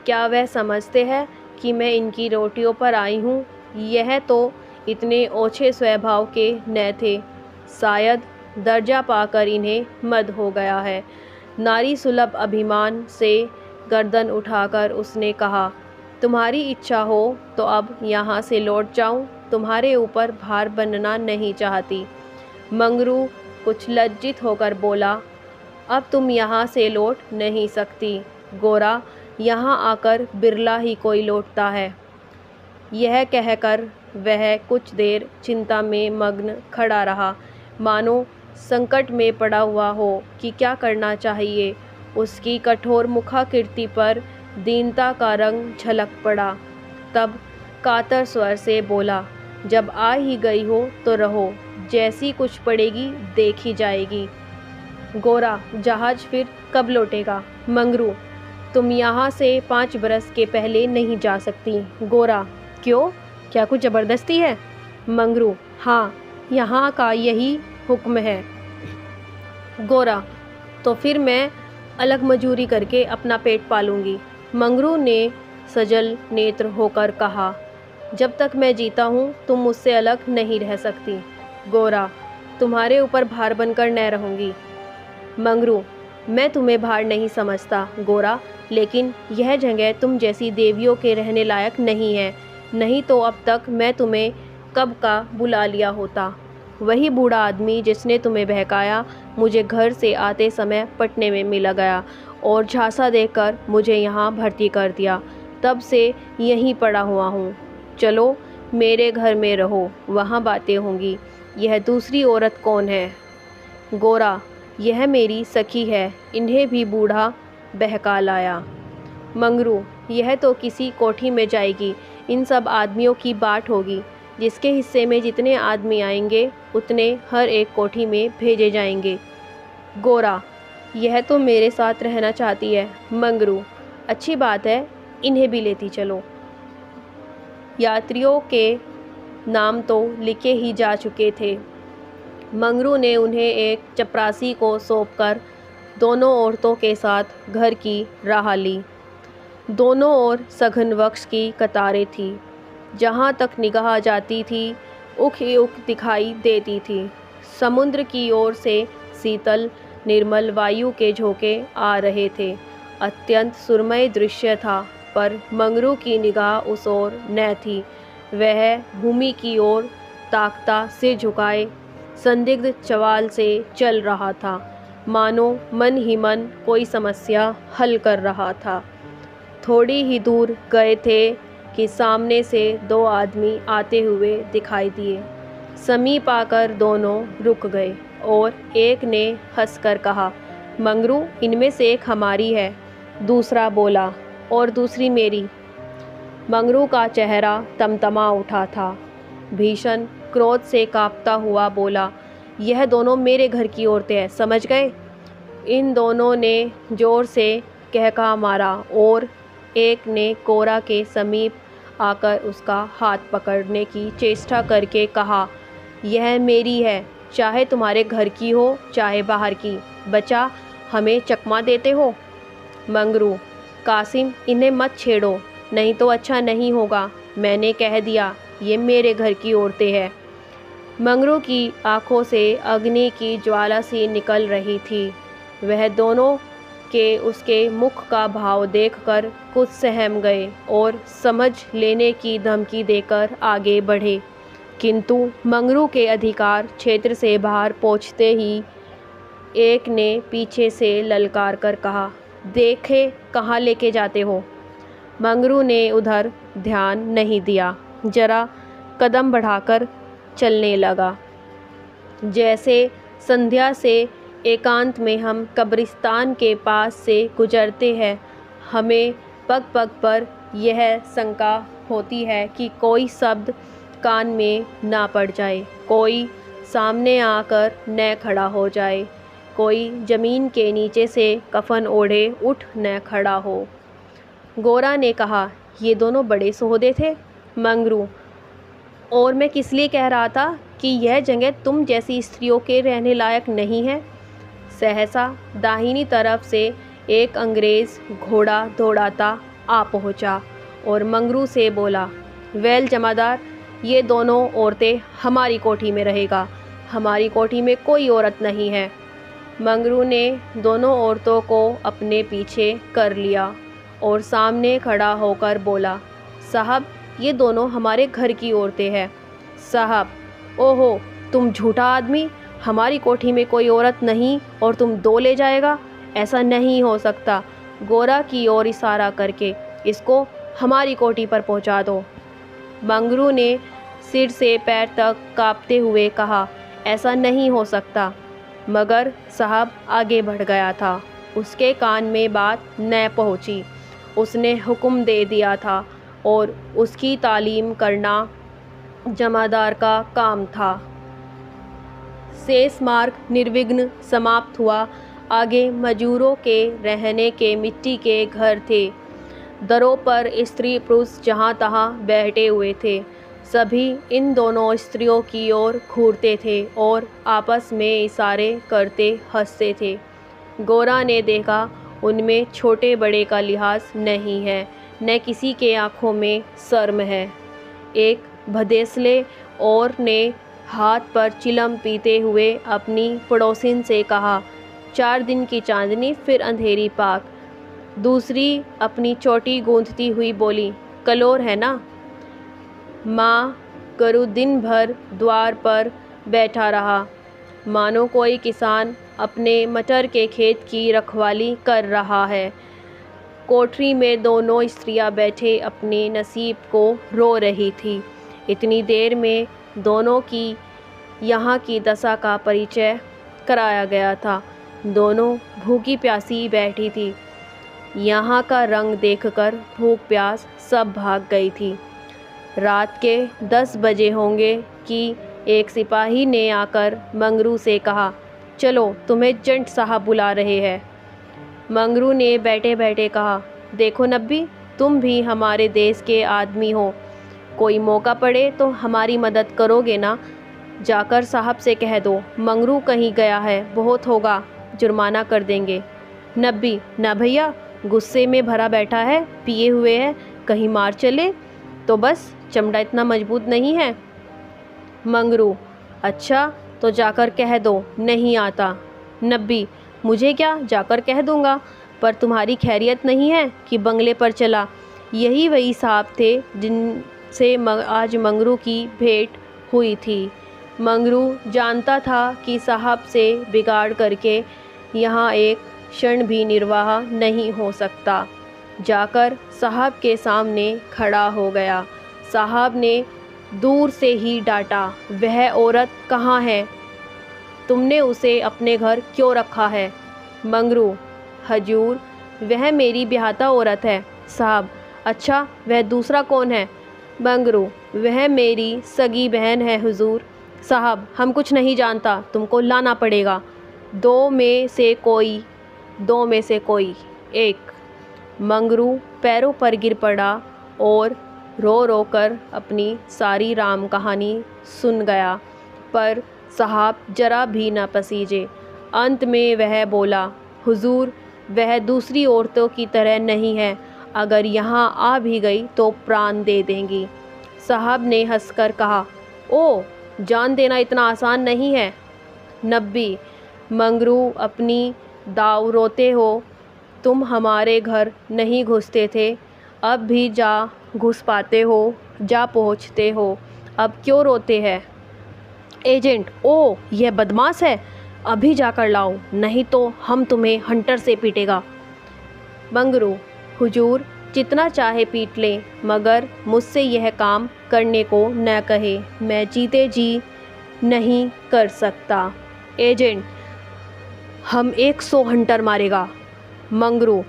क्या वह समझते हैं कि मैं इनकी रोटियों पर आई हूँ? यह तो इतने ओछे स्वभाव के न थे। शायद दर्जा पाकर इन्हें मद हो गया है। नारी सुलभ अभिमान से गर्दन उठाकर उसने कहा, तुम्हारी इच्छा हो तो अब यहाँ से लौट जाऊँ, तुम्हारे ऊपर भार बनना नहीं चाहती। मंगरू कुछ लज्जित होकर बोला, अब तुम यहाँ से लौट नहीं सकती। गोरा, यहाँ आकर बिरला ही कोई लौटता है। यह कहकर वह कुछ देर चिंता में मग्न खड़ा रहा, मानो संकट में पड़ा हुआ हो कि क्या करना चाहिए। उसकी कठोर मुखाकृति पर दीनता का रंग झलक पड़ा। तब कातर स्वर से बोला, जब आ ही गई हो तो रहो, जैसी कुछ पड़ेगी देखी जाएगी। गोरा, जहाज फिर कब लौटेगा? मंगरू, तुम यहाँ से 5 बरस के पहले नहीं जा सकती। गोरा, क्यों? क्या कुछ ज़बरदस्ती है? मंगरू, हाँ, यहाँ का यही हुक्म है। गोरा, तो फिर मैं अलग मजूरी करके अपना पेट पालूंगी। मंगरू ने सजल नेत्र होकर कहा, जब तक मैं जीता हूँ तुम मुझसे अलग नहीं रह सकती। गोरा, तुम्हारे ऊपर भार बनकर न रहूँगी। मंगरू, मैं तुम्हें भार नहीं समझता गोरा, लेकिन यह जगह तुम जैसी देवियों के रहने लायक नहीं है, नहीं तो अब तक मैं तुम्हें कब का बुला लिया होता। वही बूढ़ा आदमी जिसने तुम्हें बहकाया मुझे घर से आते समय पटने में मिला गया और झांसा देकर मुझे यहाँ भर्ती कर दिया। तब से यहीं पड़ा हुआ हूँ। चलो मेरे घर में रहो, वहाँ बातें होंगी। यह दूसरी औरत कौन है? गोरा, यह मेरी सखी है, इन्हें भी बूढ़ा बहका लाया। मंगरू, यह तो किसी कोठी में जाएगी, इन सब आदमियों की बाट होगी। जिसके हिस्से में जितने आदमी आएंगे उतने हर एक कोठी में भेजे जाएंगे। गोरा, यह तो मेरे साथ रहना चाहती है। मंगरू, अच्छी बात है, इन्हें भी लेती चलो। यात्रियों के नाम तो लिखे ही जा चुके थे। मंगरू ने उन्हें एक चपरासी को सौंपकर दोनों औरतों के साथ घर की राह ली। दोनों ओर सघन वृक्ष की कतारें थी। जहाँ तक निगाह जाती थी उख ही उख दिखाई देती थी। समुद्र की ओर से शीतल निर्मल वायु के झोंके आ रहे थे। अत्यंत सुरमय दृश्य था, पर मंगरू की निगाह उस ओर न थी। वह भूमि की ओर ताकता सिर झुकाए संदिग्ध चवाल से चल रहा था, मानो मन ही मन कोई समस्या हल कर रहा था। थोड़ी ही दूर गए थे कि सामने से 2 आदमी आते हुए दिखाई दिए। समीप आकर दोनों रुक गए और एक ने हंसकर कहा, मंगरू, इनमें से एक हमारी है। दूसरा बोला, और दूसरी मेरी। मंगरू का चेहरा तमतमा उठा था। भीषण क्रोध से कांपता हुआ बोला, यह दोनों मेरे घर की औरतें हैं, समझ गए? इन दोनों ने जोर से कहका मारा और एक ने गोरा के समीप आकर उसका हाथ पकड़ने की चेष्टा करके कहा, यह मेरी है, चाहे तुम्हारे घर की हो चाहे बाहर की। बचा, हमें चकमा देते हो? मंगरू, कासिम, इन्हें मत छेड़ो, नहीं तो अच्छा नहीं होगा। मैंने कह दिया, ये मेरे घर की औरतें हैं। मंगरू की आंखों से अग्नि की ज्वाला सी निकल रही थी। वह दोनों के उसके मुख का भाव देखकर कुछ सहम गए और समझ लेने की धमकी देकर आगे बढ़े, किंतु मंगरू के अधिकार क्षेत्र से बाहर पहुंचते ही एक ने पीछे से ललकार कर कहा, देखे कहाँ लेके जाते हो? मंगरू ने उधर ध्यान नहीं दिया, जरा कदम बढ़ाकर चलने लगा। जैसे संध्या से एकांत में हम कब्रिस्तान के पास से गुजरते हैं, हमें पग पग पर यह शंका होती है कि कोई शब्द कान में ना पड़ जाए, कोई सामने आकर न खड़ा हो जाए, कोई ज़मीन के नीचे से कफन ओढ़े उठ न खड़ा हो। गोरा ने कहा, ये दोनों बड़े सोहदे थे। मंगरू, और मैं किस लिए कह रहा था कि यह जगह तुम जैसी स्त्रियों के रहने लायक नहीं है। सहसा दाहिनी तरफ से एक अंग्रेज़ घोड़ा दौड़ाता आ पहुंचा और मंगरू से बोला, वेल जमादार, ये दोनों औरतें हमारी कोठी में रहेगा, हमारी कोठी में कोई औरत नहीं है। मंगरू ने दोनों औरतों को अपने पीछे कर लिया और सामने खड़ा होकर बोला, साहब, ये दोनों हमारे घर की औरतें हैं। साहब, ओहो, तुम झूठा आदमी, हमारी कोठी में कोई औरत नहीं और तुम 2 ले जाएगा? ऐसा नहीं हो सकता। गोरा की ओर इशारा करके इसको हमारी कोठी पर पहुंचा दो। मंगरू ने सिर से पैर तक कांपते हुए कहा, ऐसा नहीं हो सकता। मगर साहब आगे बढ़ गया था, उसके कान में बात न पहुंची। उसने हुक्म दे दिया था और उसकी तालीम करना जमादार का काम था। शेष मार्ग निर्विघ्न समाप्त हुआ। आगे मजूरों के रहने के मिट्टी के घर थे। दरों पर स्त्री पुरुष जहाँ तहाँ बैठे हुए थे। सभी इन दोनों स्त्रियों की ओर घूरते थे और आपस में इशारे करते हंसते थे। गोरा ने देखा उनमें छोटे बड़े का लिहाज नहीं है, न किसी के आँखों में शर्म है। एक भदेसले और ने हाथ पर चिलम पीते हुए अपनी पड़ोसिन से कहा, 4 दिन की चांदनी फिर अंधेरी पाक। दूसरी अपनी चोटी गूंथती हुई बोली, कलोर है ना। माँ गरु दिन भर द्वार पर बैठा रहा, मानो कोई किसान अपने मटर के खेत की रखवाली कर रहा है। कोठरी में दोनों स्त्रियां बैठे अपने नसीब को रो रही थी। इतनी देर में दोनों की यहाँ की दशा का परिचय कराया गया था। दोनों भूखी प्यासी बैठी थी। यहाँ का रंग देखकर भूख प्यास सब भाग गई थी। रात के 10 बजे होंगे कि एक सिपाही ने आकर मंगरू से कहा, चलो तुम्हें जंट साहब बुला रहे हैं। मंगरू ने बैठे बैठे कहा, देखो नब्बी, तुम भी हमारे देश के आदमी हो, कोई मौका पड़े तो हमारी मदद करोगे ना। जाकर साहब से कह दो मंगरू कहीं गया है, बहुत होगा जुर्माना कर देंगे। नब्बी, ना भैया, गुस्से में भरा बैठा है, पिए हुए है, कहीं मार चले तो बस, चमड़ा इतना मजबूत नहीं है। मंगरू, अच्छा तो जाकर कह दो नहीं आता। नब्बी, मुझे क्या, जाकर कह दूंगा, पर तुम्हारी खैरियत नहीं है कि बंगले पर चला। यही वही साहब थे जिनसे आज मंगरू की भेंट हुई थी। मंगरू जानता था कि साहब से बिगाड़ करके यहाँ एक क्षण भी निर्वाह नहीं हो सकता। जाकर साहब के सामने खड़ा हो गया। साहब ने दूर से ही डांटा, वह औरत कहाँ है? तुमने उसे अपने घर क्यों रखा है? मंगरू, हजूर, वह मेरी ब्याहता औरत है। साहब, अच्छा, वह दूसरा कौन है? मंगरू, वह मेरी सगी बहन है हुजूर। साहब, हम कुछ नहीं जानता, तुमको लाना पड़ेगा। दो में से कोई एक। मंगरू पैरों पर गिर पड़ा और रो रो कर अपनी सारी राम कहानी सुन गया, पर साहब जरा भी न पसीजे। अंत में वह बोला, हुजूर, वह दूसरी औरतों की तरह नहीं है, अगर यहाँ आ भी गई तो प्राण दे देंगी। साहब ने हंसकर कहा, ओ, जान देना इतना आसान नहीं है। नब्बी, मंगरू अपनी दाव रोते हो, तुम हमारे घर नहीं घुसते थे, अब भी जा घुस पाते हो, जा पहुँचते हो, अब क्यों रोते हैं? एजेंट, ओ, यह बदमाश है, अभी जाकर लाओ, नहीं तो हम तुम्हें हंटर से पीटेगा। मंगरू, हुजूर, जितना चाहे पीट ले, मगर मुझसे यह काम करने को न कहे, मैं जीते जी नहीं कर सकता। एजेंट, हम 100 हंटर मारेगा। मंगरू,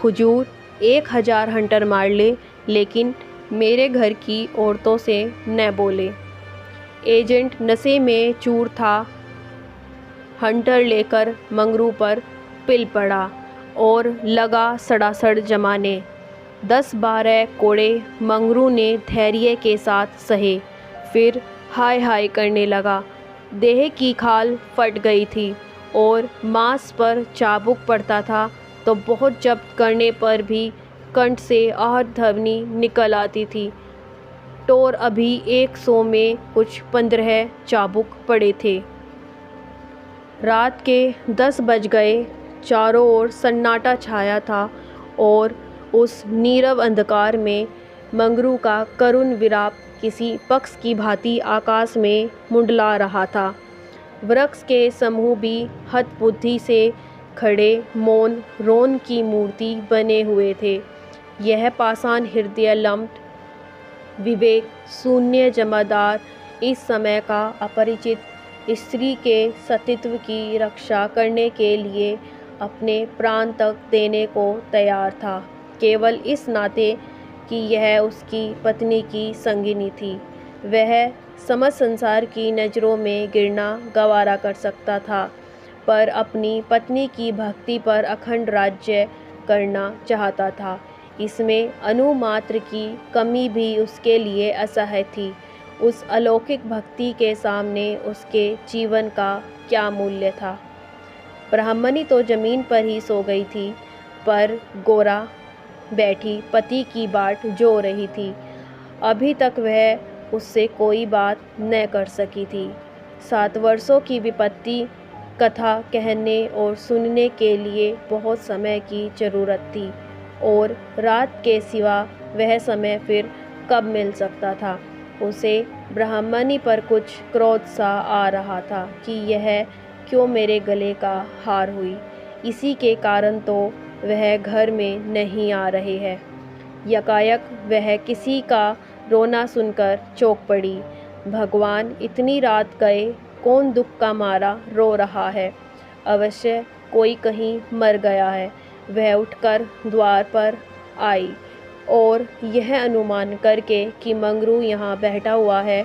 हुजूर, 1000 हंटर मार ले, लेकिन मेरे घर की औरतों से न बोले। एजेंट नशे में चूर था। हंटर लेकर मंगरू पर पिल पड़ा और लगा सड़ासड़ जमाने। 10-12 कोड़े मंगरू ने धैर्य के साथ सहे, फिर हाय हाय करने लगा। देह की खाल फट गई थी और मांस पर चाबुक पड़ता था, तो बहुत जब्त करने पर भी कंठ से आहट ध्वनि निकल आती थी। टोर अभी 100 में कुछ 15 चाबुक पड़े थे। रात के 10 बज गए। चारों ओर सन्नाटा छाया था और उस नीरव अंधकार में मंगरू का करुण विलाप किसी पक्ष की भांति आकाश में मुंडला रहा था। वृक्ष के समूह भी हतबुद्धि से खड़े मौन रोन की मूर्ति बने हुए थे। यह पाषाण हृदय लंपट विवेक शून्य जमादार इस समय का अपरिचित स्त्री के सतीत्व की रक्षा करने के लिए अपने प्राण तक देने को तैयार था, केवल इस नाते कि यह उसकी पत्नी की संगिनी थी। वह समस्त संसार की नज़रों में गिरना गवारा कर सकता था, पर अपनी पत्नी की भक्ति पर अखंड राज्य करना चाहता था। इसमें अणुमात्र की कमी भी उसके लिए असह्य थी। उस अलौकिक भक्ति के सामने उसके जीवन का क्या मूल्य था। ब्राह्मणी तो ज़मीन पर ही सो गई थी, पर गोरा बैठी पति की बाट जो रही थी। अभी तक वह उससे कोई बात न कर सकी थी। 7 वर्षों की विपत्ति कथा कहने और सुनने के लिए बहुत समय की ज़रूरत थी, और रात के सिवा वह समय फिर कब मिल सकता था। उसे ब्राह्मणी पर कुछ क्रोध सा आ रहा था कि यह क्यों मेरे गले का हार हुई। इसी के कारण तो वह घर में नहीं आ रहे हैं। यकायक वह किसी का रोना सुनकर चौंक पड़ी। भगवान, इतनी रात गए कौन दुख का मारा रो रहा है? अवश्य कोई कहीं मर गया है। वह उठकर द्वार पर आई और यह अनुमान करके कि मंगरू यहाँ बैठा हुआ है,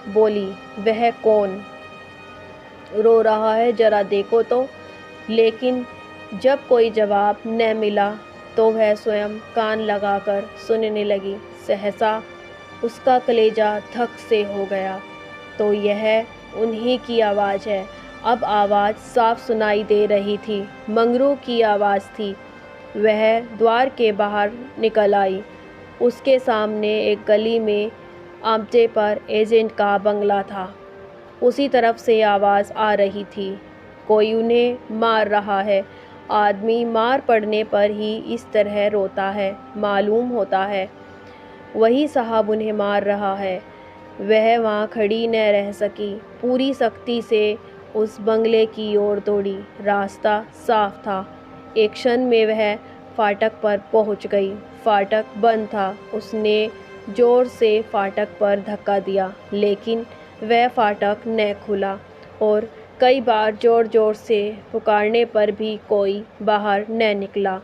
बोली, वह कौन रो रहा है, जरा देखो तो। लेकिन जब कोई जवाब न मिला तो वह स्वयं कान लगाकर सुनने लगी। सहसा उसका कलेजा धक से हो गया। तो यह उन्हीं की आवाज़ है। अब आवाज़ साफ सुनाई दे रही थी। मंगरू की आवाज़ थी। वह द्वार के बाहर निकल आई। उसके सामने एक गली में आमचे पर एजेंट का बंगला था। उसी तरफ से आवाज़ आ रही थी, कोई उन्हें मार रहा है। आदमी मार पड़ने पर ही इस तरह रोता है, मालूम होता है। वही साहब उन्हें मार रहा है। वह वहाँ खड़ी न रह सकी, पूरी सख्ती से उस बंगले की ओर दौड़ी। रास्ता साफ था। एक क्षण में वह फाटक पर पहुँच गई। फाटक बंद था। उसने जोर से फाटक पर धक्का दिया, लेकिन वह फाटक न खुला, और कई बार ज़ोर ज़ोर से पुकारने पर भी कोई बाहर न निकला।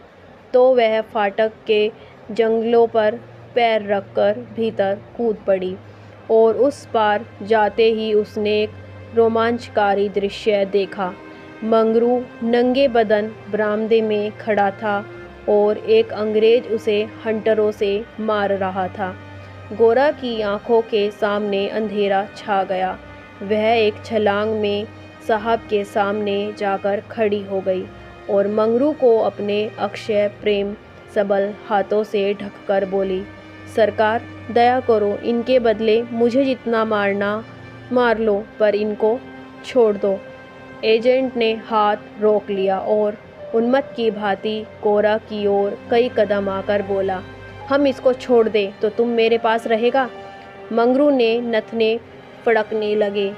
तो वह फाटक के जंगलों पर पैर रखकर भीतर कूद पड़ी, और उस पार जाते ही उसने एक रोमांचकारी दृश्य देखा। मंगरू नंगे बदन बरामदे में खड़ा था और एक अंग्रेज उसे हंटरों से मार रहा था। गोरा की आंखों के सामने अंधेरा छा गया। वह एक छलांग में साहब के सामने जाकर खड़ी हो गई और मंगरू को अपने अक्षय प्रेम सबल हाथों से ढककर बोली, सरकार, दया करो, इनके बदले मुझे जितना मारना मार लो, पर इनको छोड़ दो। एजेंट ने हाथ रोक लिया और उन्मत्त की भांति गोरा की ओर कई कदम आकर बोला, हम इसको छोड़ दें तो तुम मेरे पास रहेगा? मंगरू ने नथने फड़कने लगे।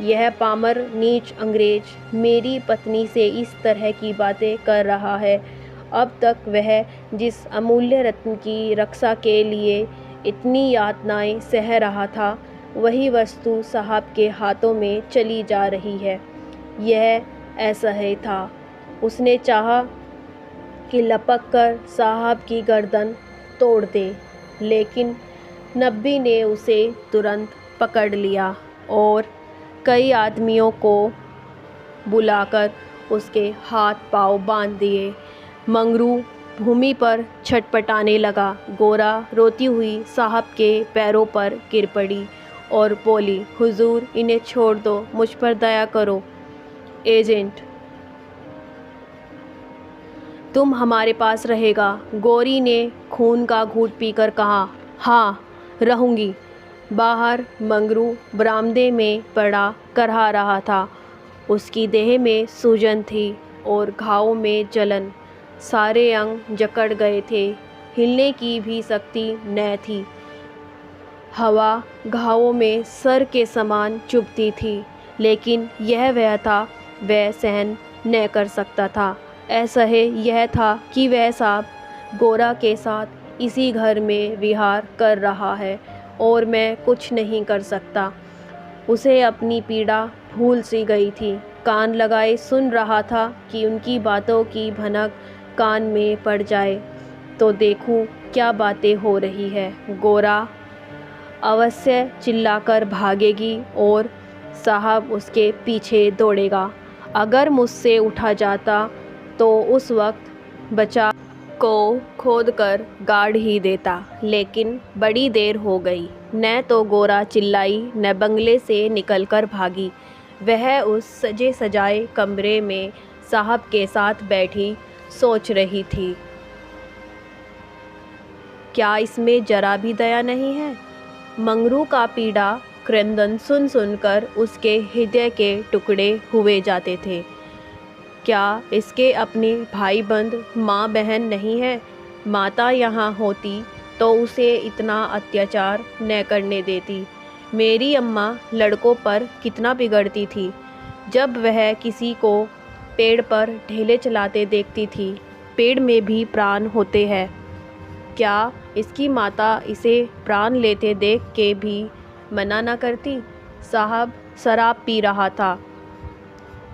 यह पामर नीच अंग्रेज मेरी पत्नी से इस तरह की बातें कर रहा है। अब तक वह जिस अमूल्य रत्न की रक्षा के लिए इतनी यातनाएं सह रहा था, वही वस्तु साहब के हाथों में चली जा रही है। यह असह्य था। उसने चाहा कि लपक कर साहब की गर्दन तोड़ दे, लेकिन नब्बी ने उसे तुरंत पकड़ लिया और कई आदमियों को बुलाकर उसके हाथ पांव बांध दिए। मंगरू भूमि पर छटपटाने लगा। गोरा रोती हुई साहब के पैरों पर गिर पड़ी और बोली, हुजूर, इन्हें छोड़ दो, मुझ पर दया करो। एजेंट, तुम हमारे पास रहेगा? गोरी ने खून का घूंट पीकर कहा। हाँ, रहूँगी। बाहर मंगरू बरामदे में पड़ा करहा रहा था। उसकी देह में सूजन थी और घावों में जलन। सारे अंग जकड़ गए थे, हिलने की भी शक्ति न थी। हवा घावों में सर के समान चुभती थी, लेकिन यह वह था, वह सहन न कर सकता था। असह्य यह था कि वह साहब गोरा के साथ इसी घर में विहार कर रहा है और मैं कुछ नहीं कर सकता। उसे अपनी पीड़ा भूल सी गई थी। कान लगाए सुन रहा था कि उनकी बातों की भनक कान में पड़ जाए तो देखूं क्या बातें हो रही है। गोरा अवश्य चिल्लाकर भागेगी और साहब उसके पीछे दौड़ेगा। अगर मुझसे उठा जाता तो उस वक्त बचा को खोदकर गाड़ ही देता, लेकिन बड़ी देर हो गई। न तो गोरा चिल्लाई न बंगले से निकलकर भागी। वह उस सजे सजाए कमरे में साहब के साथ बैठी सोच रही थी, क्या इसमें जरा भी दया नहीं है? मंगरू का पीड़ा क्रंदन सुन सुनकर उसके हृदय के टुकड़े हुए जाते थे। क्या इसके अपने भाई बंद माँ बहन नहीं है? माता यहाँ होती तो उसे इतना अत्याचार न करने देती। मेरी अम्मा लड़कों पर कितना बिगड़ती थी। जब वह किसी को पेड़ पर ढेले चलाते देखती थी, पेड़ में भी प्राण होते हैं। क्या इसकी माता इसे प्राण लेते देख के भी मना न करती? साहब शराब पी रहा था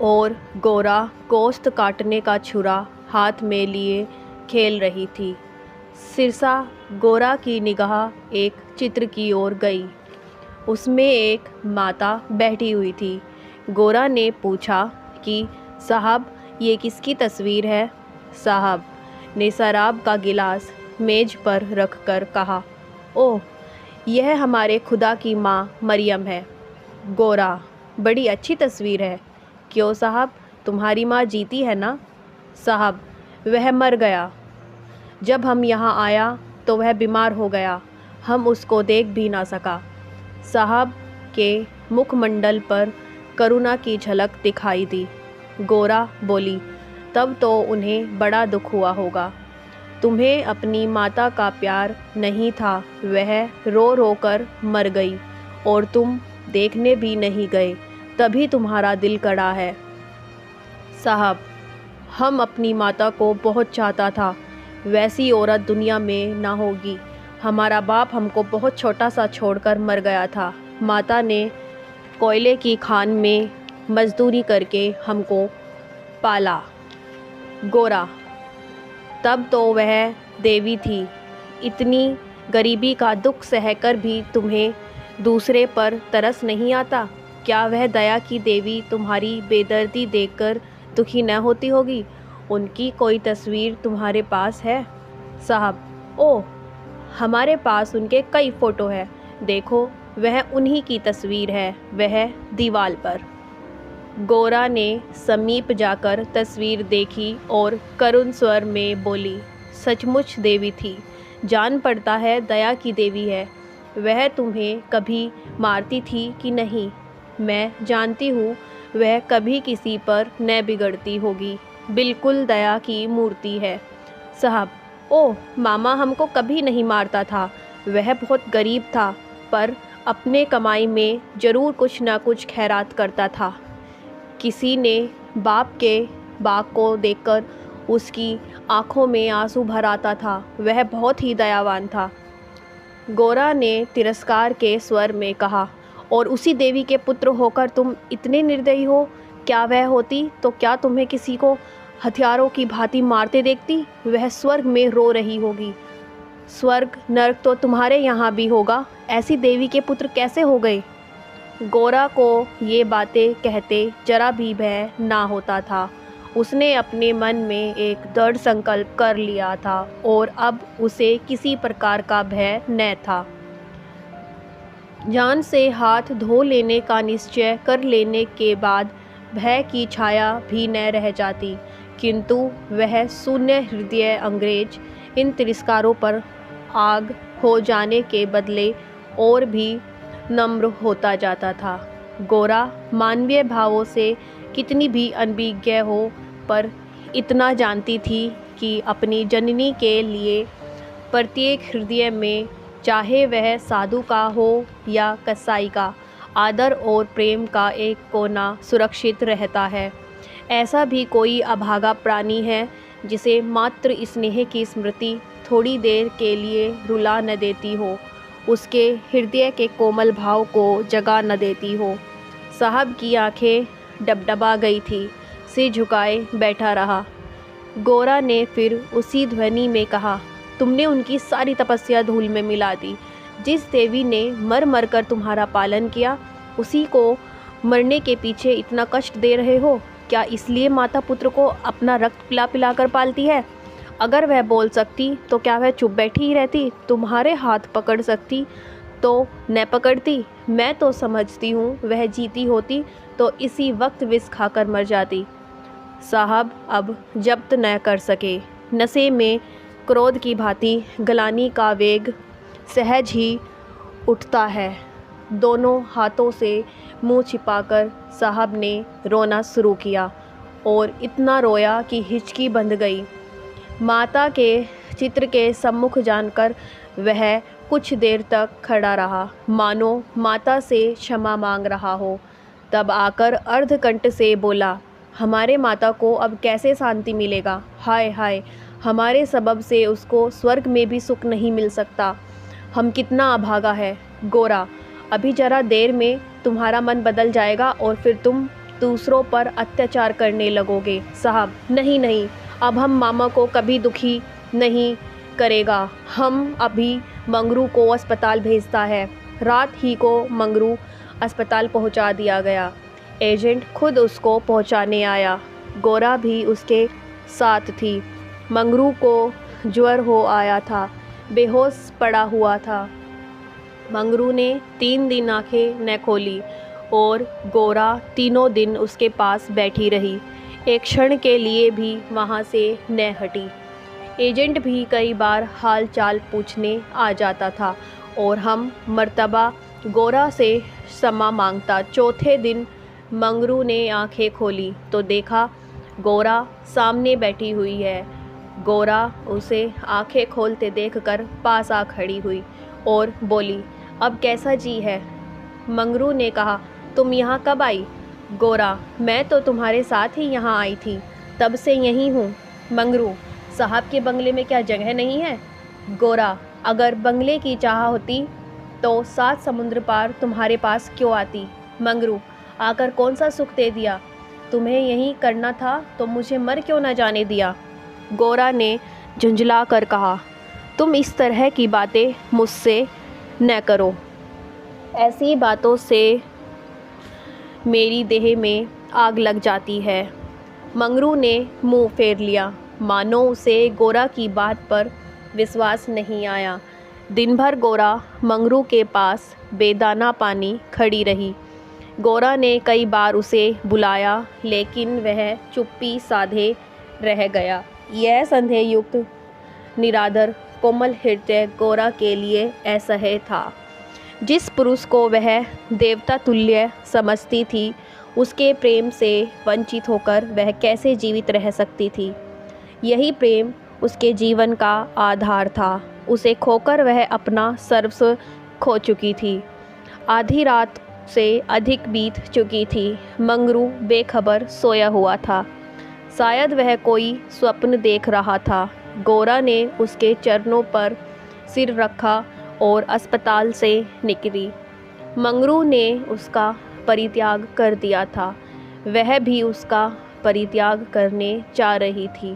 और गोरा गोश्त काटने का छुरा हाथ में लिए खेल रही थी। सिरसा गोरा की निगाह एक चित्र की ओर गई। उसमें एक माता बैठी हुई थी। गोरा ने पूछा कि साहब ये किसकी तस्वीर है? साहब ने शराब का गिलास मेज पर रखकर कहा, ओह यह हमारे खुदा की माँ मरियम है। गोरा, बड़ी अच्छी तस्वीर है। क्यों साहब, तुम्हारी माँ जीती है ना? साहब, वह मर गया। जब हम यहाँ आया तो वह बीमार हो गया, हम उसको देख भी ना सका। साहब के मुखमंडल पर करुणा की झलक दिखाई दी। गोरा बोली, तब तो उन्हें बड़ा दुख हुआ होगा। तुम्हें अपनी माता का प्यार नहीं था, वह रो रो कर मर गई और तुम देखने भी नहीं गए, तभी तुम्हारा दिल कड़ा है। साहब, हम अपनी माता को बहुत चाहता था, वैसी औरत दुनिया में ना होगी। हमारा बाप हमको बहुत छोटा सा छोड़कर मर गया था। माता ने कोयले की खान में मजदूरी करके हमको पाला। गोरा, तब तो वह देवी थी। इतनी गरीबी का दुख सहकर भी तुम्हें दूसरे पर तरस नहीं आता? क्या वह दया की देवी तुम्हारी बेदर्दी देखकर दुखी न होती होगी? उनकी कोई तस्वीर तुम्हारे पास है? साहब, ओह हमारे पास उनके कई फ़ोटो हैं। देखो वह उन्हीं की तस्वीर है, वह दीवार पर। गोरा ने समीप जाकर तस्वीर देखी और करुण स्वर में बोली, सचमुच देवी थी। जान पड़ता है दया की देवी है। वह तुम्हें कभी मारती थी कि नहीं? मैं जानती हूँ वह कभी किसी पर न बिगड़ती होगी, बिल्कुल दया की मूर्ति है। साहब, ओह मामा हमको कभी नहीं मारता था। वह बहुत गरीब था, पर अपने कमाई में ज़रूर कुछ ना कुछ खैरात करता था। किसी ने बाप के बाग को देखकर उसकी आंखों में आंसू भर आता था। वह बहुत ही दयावान था। गोरा ने तिरस्कार के स्वर में कहा, और उसी देवी के पुत्र होकर तुम इतने निर्दयी हो? क्या वह होती तो क्या तुम्हें किसी को हथियारों की भांति मारते देखती? वह स्वर्ग में रो रही होगी। स्वर्ग नरक तो तुम्हारे यहाँ भी होगा। ऐसी देवी के पुत्र कैसे हो गए? गोरा को ये बातें कहते जरा भी भय ना होता था। उसने अपने मन में एक दृढ़ संकल्प कर लिया था और अब उसे किसी प्रकार का भय न था। जान से हाथ धो लेने का निश्चय कर लेने के बाद भय की छाया भी न रह जाती, किंतु वह शून्य हृदय अंग्रेज इन तिरस्कारों पर आग हो जाने के बदले और भी नम्र होता जाता था। गोरा मानवीय भावों से कितनी भी अनभिज्ञ हो, पर इतना जानती थी कि अपनी जननी के लिए प्रत्येक हृदय में, चाहे वह साधु का हो या कसाई का, आदर और प्रेम का एक कोना सुरक्षित रहता है। ऐसा भी कोई अभागा प्राणी है जिसे मात्र स्नेह की स्मृति थोड़ी देर के लिए रुला न देती हो, उसके हृदय के कोमल भाव को जगा न देती हो। साहब की आंखें डबडबा गई थी, सिर झुकाए बैठा रहा। गोरा ने फिर उसी ध्वनि में कहा, तुमने उनकी सारी तपस्या धूल में मिला दी। जिस देवी ने मर मर कर तुम्हारा पालन किया, उसी को मरने के पीछे इतना कष्ट दे रहे हो? क्या इसलिए माता पुत्र को अपना रक्त पिला पिला कर पालती है? अगर वह बोल सकती तो क्या वह चुप बैठी ही रहती? तुम्हारे हाथ पकड़ सकती तो न पकड़ती? मैं तो समझती हूँ वह जीती होती तो इसी वक्त विष खाकर मर जाती। साहब अब जब्त न कर सके। नशे में क्रोध की भांति गलानी का वेग सहज ही उठता है। दोनों हाथों से मुंह छिपाकर साहब ने रोना शुरू किया और इतना रोया कि हिचकी बंध गई। माता के चित्र के सम्मुख जानकर वह कुछ देर तक खड़ा रहा, मानो माता से क्षमा मांग रहा हो। तब आकर अर्धकंठ से बोला, हमारे माता को अब कैसे शांति मिलेगा? हाय हाय, हमारे सबब से उसको स्वर्ग में भी सुख नहीं मिल सकता। हम कितना अभागा है। गोरा, अभी जरा देर में तुम्हारा मन बदल जाएगा और फिर तुम दूसरों पर अत्याचार करने लगोगे। साहब, नहीं नहीं, अब हम मामा को कभी दुखी नहीं करेगा। हम अभी मंगरू को अस्पताल भेजता है। रात ही को मंगरू अस्पताल पहुंचा दिया गया। एजेंट खुद उसको पहुंचाने आया। गोरा भी उसके साथ थी। मंगरू को ज्वर हो आया था, बेहोश पड़ा हुआ था। मंगरू ने 3 दिन आंखें न खोली और गोरा तीनों दिन उसके पास बैठी रही, एक क्षण के लिए भी वहाँ से न हटी। एजेंट भी कई बार हाल चाल पूछने आ जाता था और हम मर्तबा गोरा से क्षमा मांगता। चौथे दिन मंगरू ने आंखें खोली तो देखा गोरा सामने बैठी हुई है। गोरा उसे आंखें खोलते देखकर पास आ खड़ी हुई और बोली, अब कैसा जी है? मंगरू ने कहा, तुम यहाँ कब आई? गोरा, मैं तो तुम्हारे साथ ही यहाँ आई थी, तब से यहीं हूँ। मंगरू, साहब के बंगले में क्या जगह नहीं है? गोरा, अगर बंगले की चाह होती तो 7 समुद्र पार तुम्हारे पास क्यों आती? मंगरू, आकर कौन सा सुख दे दिया? तुम्हें यहीं करना था तो मुझे मर क्यों न जाने दिया? गोरा ने झुंझला कर कहा, तुम इस तरह की बातें मुझसे न करो। ऐसी बातों से मेरी देह में आग लग जाती है। मंगरू ने मुंह फेर लिया, मानो उसे गोरा की बात पर विश्वास नहीं आया। दिन भर गोरा मंगरू के पास बेदाना पानी खड़ी रही। गोरा ने कई बार उसे बुलाया लेकिन वह चुप्पी साधे रह गया। यह संदेहयुक्त निरादर कोमल हृदय गोरा के लिए असह्य था। जिस पुरुष को वह देवता तुल्य समझती थी, उसके प्रेम से वंचित होकर वह कैसे जीवित रह सकती थी? यही प्रेम उसके जीवन का आधार था। उसे खोकर वह अपना सर्वस्व खो चुकी थी। आधी रात से अधिक बीत चुकी थी। मंगरू बेखबर सोया हुआ था। शायद वह कोई स्वप्न देख रहा था। गोरा ने उसके चरणों पर सिर रखा और अस्पताल से निकली। मंगरू ने उसका परित्याग कर दिया था। वह भी उसका परित्याग करने जा रही थी।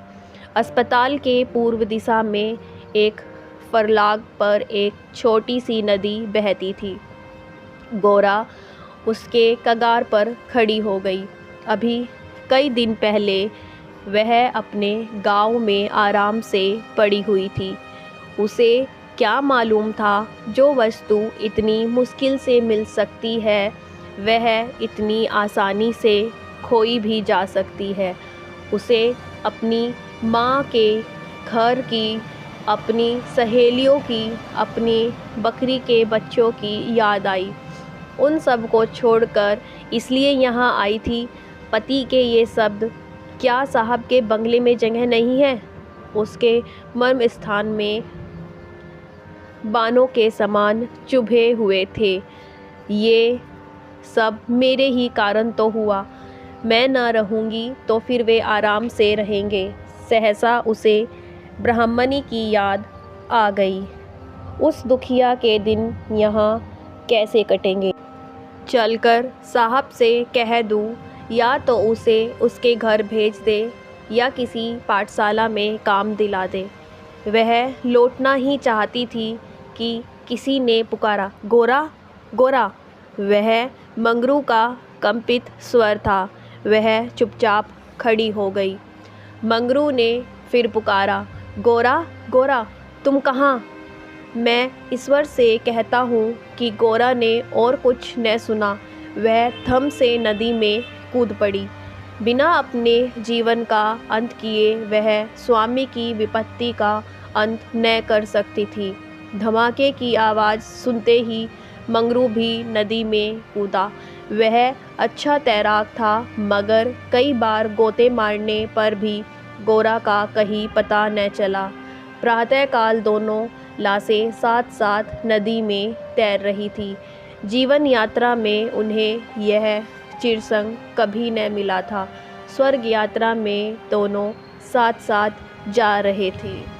अस्पताल के पूर्व दिशा में एक फरलांग पर एक छोटी सी नदी बहती थी। गोरा उसके कगार पर खड़ी हो गई। अभी कई दिन पहले वह अपने गांव में आराम से पड़ी हुई थी। उसे क्या मालूम था जो वस्तु इतनी मुश्किल से मिल सकती है वह इतनी आसानी से खोई भी जा सकती है। उसे अपनी माँ के घर की, अपनी सहेलियों की, अपनी बकरी के बच्चों की याद आई। उन सब को छोड़कर इसलिए यहाँ आई थी। पति के ये शब्द, क्या साहब के बंगले में जगह नहीं है? उसके मर्म स्थान में बानों के समान चुभे हुए थे। ये सब मेरे ही कारण तो हुआ। मैं न रहूँगी तो फिर वे आराम से रहेंगे। सहसा उसे ब्राह्मणी की याद आ गई। उस दुखिया के दिन यहाँ कैसे कटेंगे? चलकर साहब से कह दूँ या तो उसे उसके घर भेज दे या किसी पाठशाला में काम दिला दे। वह लौटना ही चाहती थी कि किसी ने पुकारा, गोरा गोरा। वह मंगरू का कंपित स्वर था। वह चुपचाप खड़ी हो गई। मंगरू ने फिर पुकारा, गोरा गोरा, तुम कहाँ? मैं ईश्वर से कहता हूँ कि गोरा ने और कुछ न सुना। वह थम से नदी में कूद पड़ी। बिना अपने जीवन का अंत किए वह स्वामी की विपत्ति का अंत न कर सकती थी। धमाके की आवाज़ सुनते ही मंगरू भी नदी में कूदा। वह अच्छा तैराक था, मगर कई बार गोते मारने पर भी गोरा का कहीं पता न चला। प्रातःकाल दोनों लाशें साथ साथ नदी में तैर रही थी। जीवन यात्रा में उन्हें यह चिरसंग कभी न मिला था। स्वर्ग यात्रा में दोनों साथ साथ जा रहे थे।